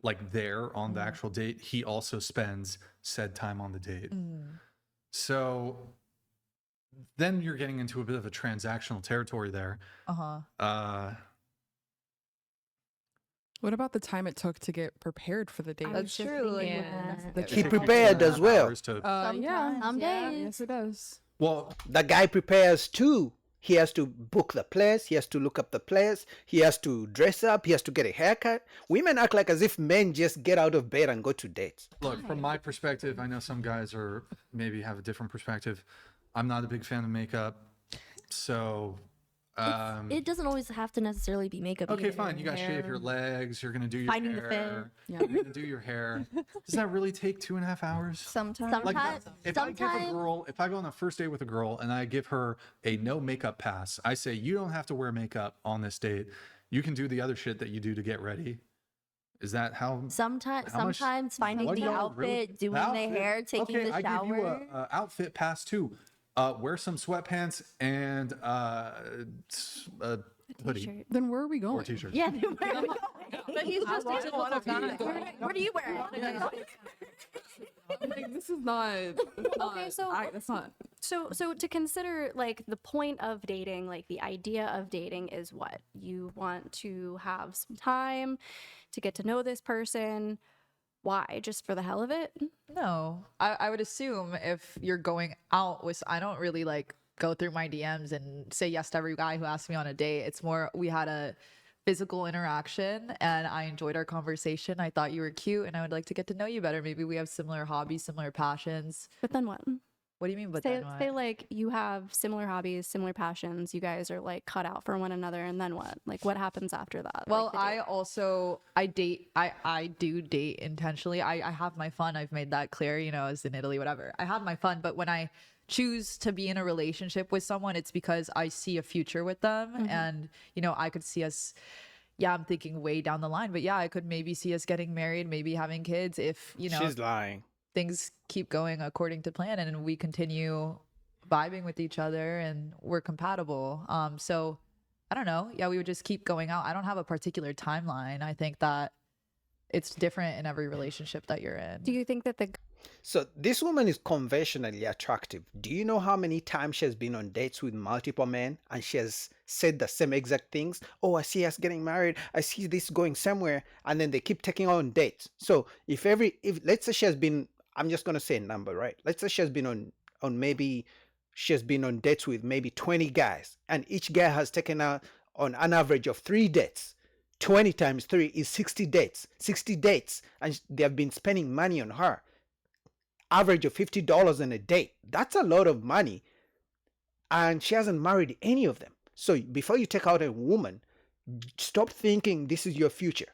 I: like there on the actual date, he also spends said time on the date. So then you're getting into a bit of a transactional territory there.
K: What about the time it took to get prepared for the date?
J: That's true.
A: He prepared as well.
K: Yeah,
B: Some days.
K: yes, it does.
I: Well,
A: The guy prepares too. He has to book the place. He has to look up the place. He has to dress up. He has to get a haircut. Women act like as if men just get out of bed and go to dates.
I: look, from my perspective, I know some guys are maybe have a different perspective. I'm not a big fan of makeup. So
L: It doesn't always have to necessarily be makeup.
I: okay,
L: either.
I: fine. You gotta shave your legs. You're gonna do your
L: Finding the fit.
I: hair. You're gonna do your hair. Does that really take 2.5 hours?
L: Sometimes.
I: Like, if I give a girl, if I go on a first date with a girl and I give her a no makeup pass, I say, you don't have to wear makeup on this date. You can do the other shit that you do to get ready. Is that how?
L: Sometimes finding
I: What,
L: the
I: no,
L: outfit,
I: really?
L: doing the
I: Outfit?
L: hair, taking
I: Okay,
L: the
I: I give you
L: shower.
I: a outfit pass too. Wear some sweatpants and a hoodie
L: T-shirt.
K: Then where are we
I: or
K: going?
I: t-shirt.
L: Yeah, where are we going?
J: But he's just
K: Where
L: do you wear it?
K: Like, this is not.
M: Okay, so
K: that's not.
M: so to consider, like, the point of dating, like the idea of dating is what? You want to have some time to get to know this person. Why? Just for the hell of it?
J: No, I would assume if you're going out with, I don't really like go through my DMs and say yes to every guy who asks me on a date. It's more, we had a physical interaction and I enjoyed our conversation. I thought you were cute and I would like to get to know you better. Maybe we have similar hobbies, similar passions.
M: But then what?
J: What do you mean? But
M: say,
J: then what?
M: say like you have similar hobbies, similar passions. You guys are like cut out for one another, and then what? Like, what happens after that?
J: Well,
M: Like,
J: I date. I do date intentionally. I have my fun. I've made that clear. You know, as in Italy, whatever. I have my fun, but when I choose to be in a relationship with someone, it's because I see a future with them, and you know, I could see us. Yeah, I'm thinking way down the line, but yeah, I could maybe see us getting married, maybe having kids if, you know,
A: She's lying.
J: things keep going according to plan and we continue vibing with each other and we're compatible. So I don't know. Yeah, we would just keep going out. I don't have a particular timeline. I think that it's different in every relationship that you're in.
M: do you think that the
A: So this woman is conventionally attractive. Do you know how many times she has been on dates with multiple men and she has said the same exact things? Oh, I see us getting married. I see this going somewhere. And then they keep taking on dates. So if let's say she has been, I'm just going to say a number, right? Let's say she has been she has been on dates with maybe 20 guys and each guy has taken her on an average of 3 dates. 20 times 3 is 60 dates. 60 dates. And they have been spending money on her. Average of $50 in a date. That's a lot of money. And she hasn't married any of them. So before you take out a woman, stop thinking this is your future.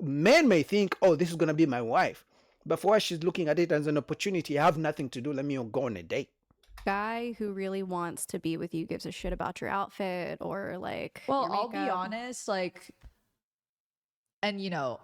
A: Men may think, oh, this is going to be my wife. But for her, she's looking at it as an opportunity. I have nothing to do. Let me go on a date.
M: guy who really wants to be with you gives a shit about your outfit or like
J: Well,
M: your
J: I'll be
M: makeup?
J: honest, like, and you know,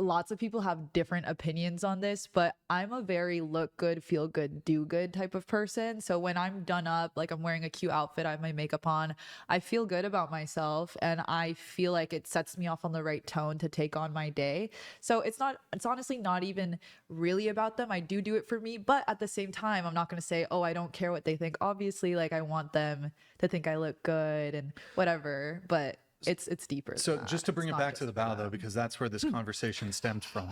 J: lots of people have different opinions on this, but I'm a very look good, feel good, do good type of person. So when I'm done up, like I'm wearing a cute outfit, I have my makeup on, I feel good about myself and I feel like it sets me off on the right tone to take on my day. So it's honestly not even really about them. I do it for me, but at the same time, I'm not going to say, oh, I don't care what they think. Obviously, like I want them to think I look good and whatever, but it's deeper.
I: So
J: than
I: just
J: that.
I: to bring
J: It's
I: it
J: not
I: back to
J: just
I: the bow though, because that's where this conversation stemmed from,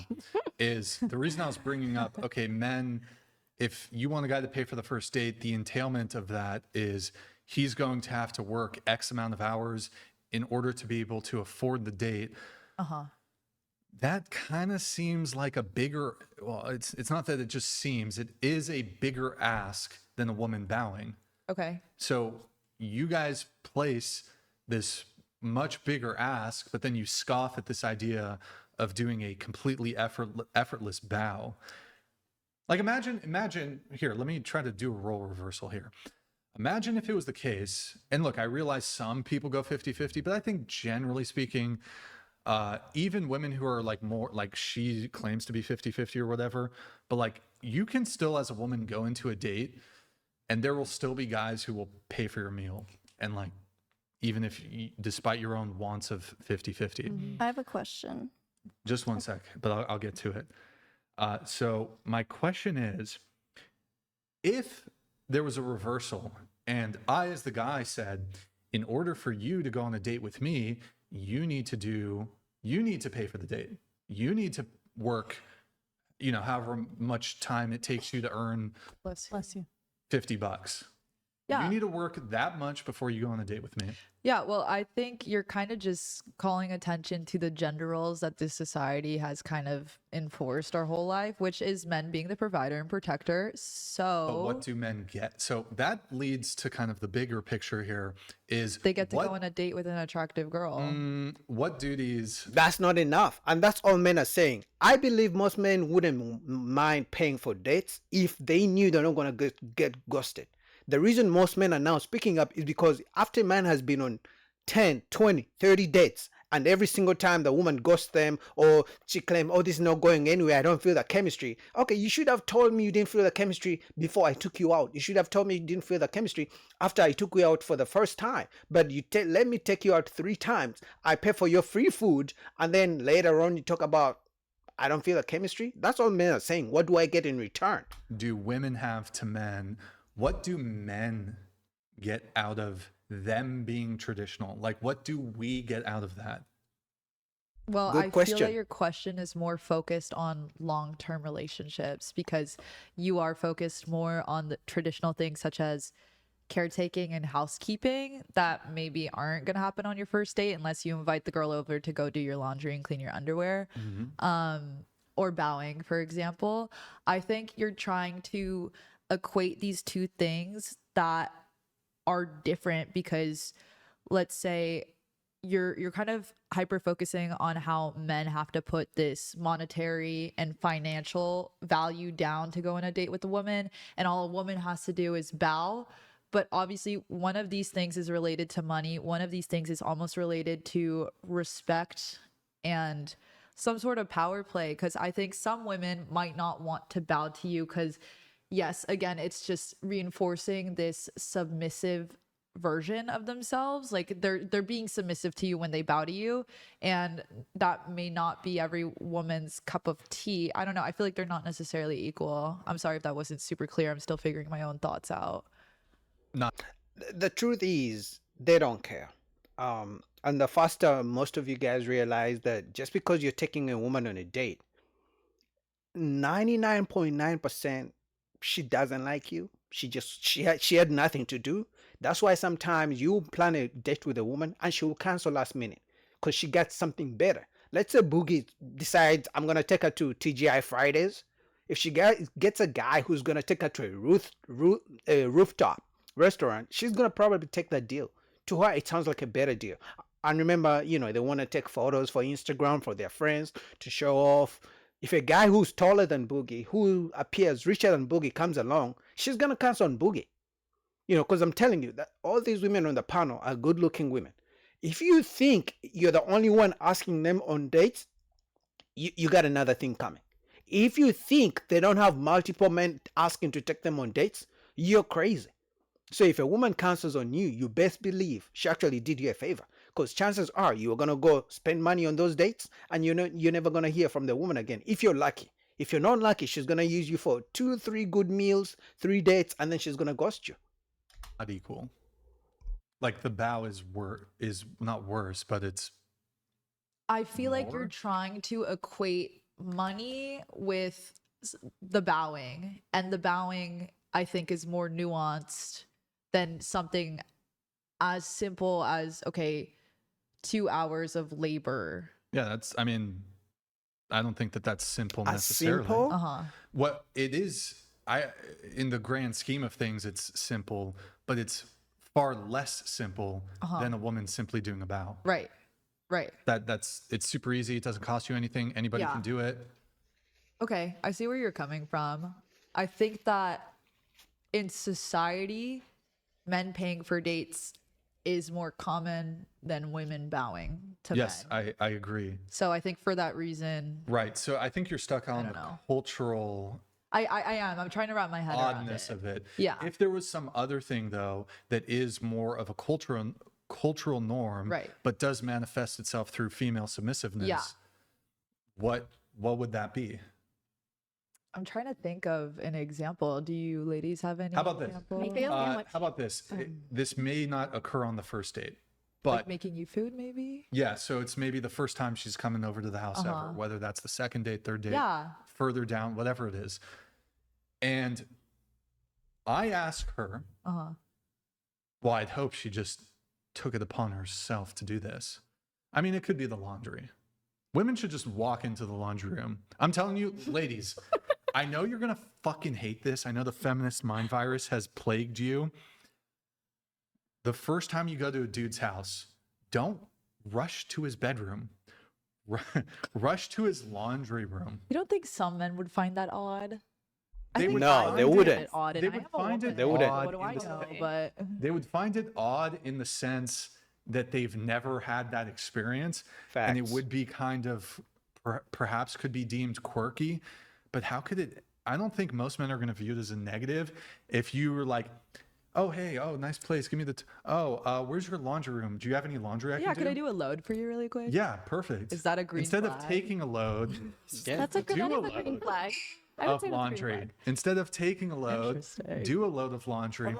I: is the reason I was bringing up, okay, men, if you want a guy to pay for the first date, the entailment of that is he's going to have to work X amount of hours in order to be able to afford the date.
J: Uh-huh.
I: that kind of seems like a bigger, well, it's not that it just seems, it is a bigger ask than a woman bowing.
J: Okay.
I: So you guys place this much bigger ask, but then you scoff at this idea of doing a completely effortless bow. Like imagine here, let me try to do a role reversal here. Imagine if it was the case, and look, I realize some people go 50-50, but I think generally speaking, even women who are like more like she claims to be 50-50 or whatever, but like you can still as a woman go into a date and there will still be guys who will pay for your meal. And like, even if despite your own wants of 50-50.
M: I have a question.
I: Just one sec, but I'll get to it. So my question is, if there was a reversal and I, as the guy, said, in order for you to go on a date with me, you need to pay for the date. You need to work, however much time it takes you to earn
J: Bless you.
I: $50.
J: Yeah.
I: You need to work that much before you go on a date with me.
J: Yeah, well, I think you're kind of just calling attention to the gender roles that this society has kind of enforced our whole life, which is men being the provider and protector. So
I: But what do men get? So that leads to kind of the bigger picture here is
J: they get to go on a date with an attractive girl.
I: What duties?
A: That's not enough. And that's all men are saying. I believe most men wouldn't mind paying for dates if they knew they're not going to get ghosted. The reason most men are now speaking up is because after a man has been on 10, 20, 30 dates, and every single time the woman ghosts them or she claims, oh, this is not going anywhere, I don't feel the chemistry. Okay, you should have told me you didn't feel the chemistry before I took you out. You should have told me you didn't feel the chemistry after I took you out for the first time. But you let me take you out 3 times. I pay for your free food, and then later on you talk about, I don't feel the chemistry. That's all men are saying. What do I get in return?
I: Do women have to men? What do men get out of them being traditional? Like, what do we get out of that?
J: Well,
A: Good
J: I
A: question.
J: feel that your question is more focused on long-term relationships because you are focused more on the traditional things such as caretaking and housekeeping that maybe aren't going to happen on your first date unless you invite the girl over to go do your laundry and clean your underwear. Or bowing, for example. I think you're trying to equate these two things that are different because let's say you're kind of hyper focusing on how men have to put this monetary and financial value down to go on a date with a woman, and all a woman has to do is bow. But obviously one of these things is related to money, one of these things is almost related to respect and some sort of power play, because I think some women might not want to bow to you because yes, again, it's just reinforcing this submissive version of themselves. Like they're being submissive to you when they bow to you, and that may not be every woman's cup of tea. I don't know. I feel like they're not necessarily equal. I'm sorry if that wasn't super clear. I'm still figuring my own thoughts out.
A: The truth is, they don't care. And the faster most of you guys realize that just because you're taking a woman on a date, 99.9% she doesn't like you. She had nothing to do. That's why sometimes you plan a date with a woman and she will cancel last minute because she got something better. Let's say Boogie decides I'm gonna take her to TGI Fridays. If she gets a guy who's gonna take her to a rooftop restaurant, she's gonna probably take that deal. To her, it sounds like a better deal. And remember, they want to take photos for Instagram for their friends to show off. If a guy who's taller than Boogie, who appears richer than Boogie comes along, she's going to cancel on Boogie. Because I'm telling you that all these women on the panel are good-looking women. If you think you're the only one asking them on dates, you got another thing coming. If you think they don't have multiple men asking to take them on dates, you're crazy. So if a woman cancels on you, you best believe she actually did you a favor. Because chances are you're going to go spend money on those dates and you're never going to hear from the woman again. If you're lucky. If you're not lucky, she's going to use you for 2-3 good meals, 3 dates, and then she's going to ghost you.
I: Not equal. Like the bow is not worse, but it's
J: I feel like you're trying to equate money with the bowing, and the bowing I think is more nuanced than something as simple as 2 hours of labor.
I: Yeah, I don't think that that's simple
A: As
I: necessarily.
A: simple?
J: Uh-huh.
I: What it is, in the grand scheme of things, it's simple, but it's far less simple than a woman simply doing a bow.
J: Right.
I: It's super easy. It doesn't cost you anything. Anybody
J: Yeah.
I: can do it.
J: Okay, I see where you're coming from. I think that in society, men paying for dates is more common than women bowing to
I: Yes,
J: men.
I: I agree.
J: So I think for that reason,
I: Right. So I think you're stuck on
J: don't
I: the
J: know.
I: cultural
J: I am. I'm trying to wrap my head around
I: oddness
J: it.
I: of it.
J: Yeah.
I: If there was some other thing though that is more of a cultural norm,
J: Right.
I: but does manifest itself through female submissiveness,
J: Yeah.
I: what would that be?
J: I'm trying to think of an example. Do you ladies have any?
I: How about this?
J: example?
M: Make a sandwich.
I: How about this? This may not occur on the first date, but
J: Like making you food, maybe?
I: yeah, so it's maybe the first time she's coming over to the house ever, whether that's the second date, third date,
J: Yeah.
I: further down, whatever it is. And I ask her, well, I'd hope she just took it upon herself to do this. I mean, it could be the laundry. Women should just walk into the laundry room. I'm telling you, ladies, I know you're going to fucking hate this. I know the feminist mind virus has plagued you. The first time you go to a dude's house, don't rush to his bedroom. Rush to his laundry room.
J: You don't think some men would find that odd? I
I: They
J: think
I: would
A: No,
J: I
A: they
J: would find
A: wouldn't.
J: it odd, and
I: They
J: I
I: would
J: am a
I: find
J: woman,
I: it
A: They wouldn't.
J: What do I
I: in the
J: know?
I: sense-
J: But
I: They would find it odd in the sense that they've never had that experience. And it
A: Facts.
I: would be kind of, perhaps could be deemed quirky. But how could it? I don't think most men are going to view it as a negative. If you were like, oh, hey, oh, nice place. Give me the, where's your laundry room? Do you have any laundry I
J: yeah,
I: can
J: could I do a load for you really quick?
I: Yeah, perfect.
J: Is that a green
I: Instead of
J: flag?
I: taking a load
M: That's a good
I: do
M: that
I: a
M: is a green
I: load
M: flag. I would
I: of
M: say that's a green
I: laundry,
M: flag.
I: instead of taking a load,
J: Interesting.
I: do a load of laundry.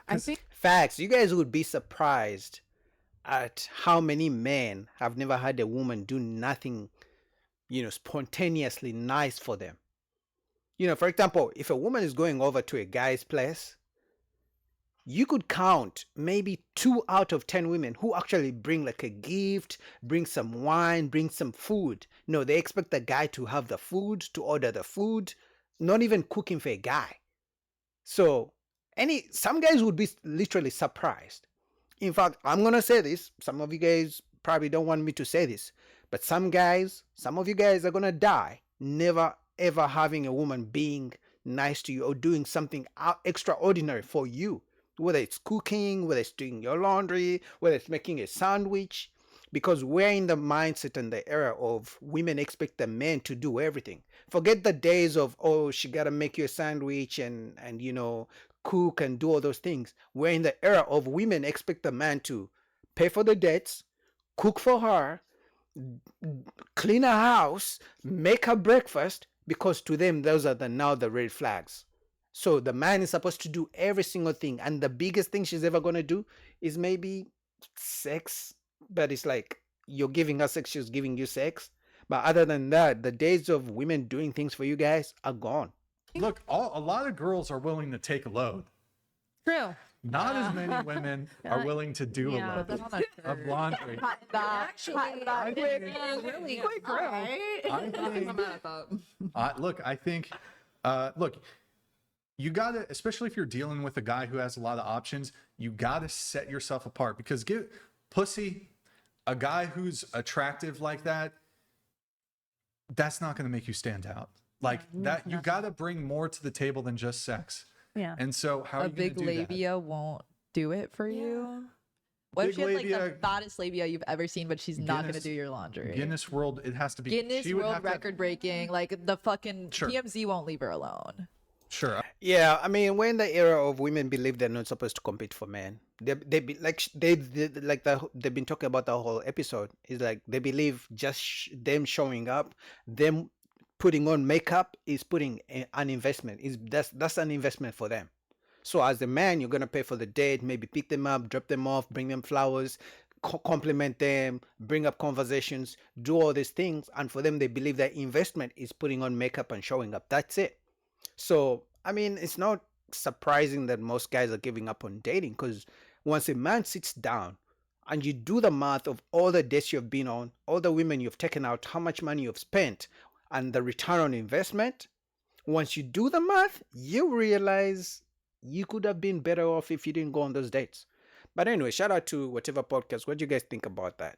K: I think
A: Facts. You guys would be surprised at how many men have never had a woman do nothing, spontaneously nice for them. For example, if a woman is going over to a guy's place, you could count maybe 2 out of 10 women who actually bring like a gift, bring some wine, bring some food. No, they expect the guy to have the food, to order the food, not even cooking for a guy. So some guys would be literally surprised. In fact, I'm going to say this. Some of you guys probably don't want me to say this, but some of you guys are going to die never ever having a woman being nice to you or doing something extraordinary for you, whether it's cooking, whether it's doing your laundry, whether it's making a sandwich, because we're in the mindset and the era of women expect the men to do everything. Forget the days of, oh, she got to make you a sandwich and cook and do all those things. We're in the era of women expect the man to pay for the debts, cook for her, clean her house, make her breakfast, because to them those are now the red flags. So the man is supposed to do every single thing, and the biggest thing she's ever going to do is maybe sex, but it's like you're giving her sex, she's giving you sex. But other than that, the days of women doing things for you guys are gone.
I: Look, a lot of girls are willing to take a load.
K: true.
I: Not as many women are willing to do a load of laundry. I think, you gotta, especially if you're dealing with a guy who has a lot of options, you gotta set yourself apart, because a guy who's attractive like that, that's not gonna make you stand out. Like that, you gotta bring more to the table than just sex.
K: Yeah.
I: And so how are
J: A
I: you gonna
J: big
I: do that?
J: labia won't do it for you. What if
I: Big
J: she has like the
I: labia-
J: fattest labia you've ever seen, but she's not gonna
I: Guinness-
J: do your laundry?
I: Guinness World, it has to be
J: Guinness
I: she would
J: World
I: have to-
J: Record breaking, like the fucking
I: Sure.
J: TMZ won't leave her alone.
I: Sure.
A: Yeah, I mean, we're in the era of women believe they're not supposed to compete for men. They've been talking about the whole episode. It's like they believe just them showing up, them putting on makeup is putting an investment. That's an investment for them. So as a man, you're gonna pay for the date, maybe pick them up, drop them off, bring them flowers, compliment them, bring up conversations, do all these things, and for them, they believe that investment is putting on makeup and showing up. That's it. So, I mean, it's not surprising that most guys are giving up on dating, because once a man sits down and you do the math of all the dates you've been on, all the women you've taken out, how much money you've spent, and the return on investment, once you do the math, you realize you could have been better off if you didn't go on those dates. But anyway, shout out to Whatever Podcast. What do you guys think about that?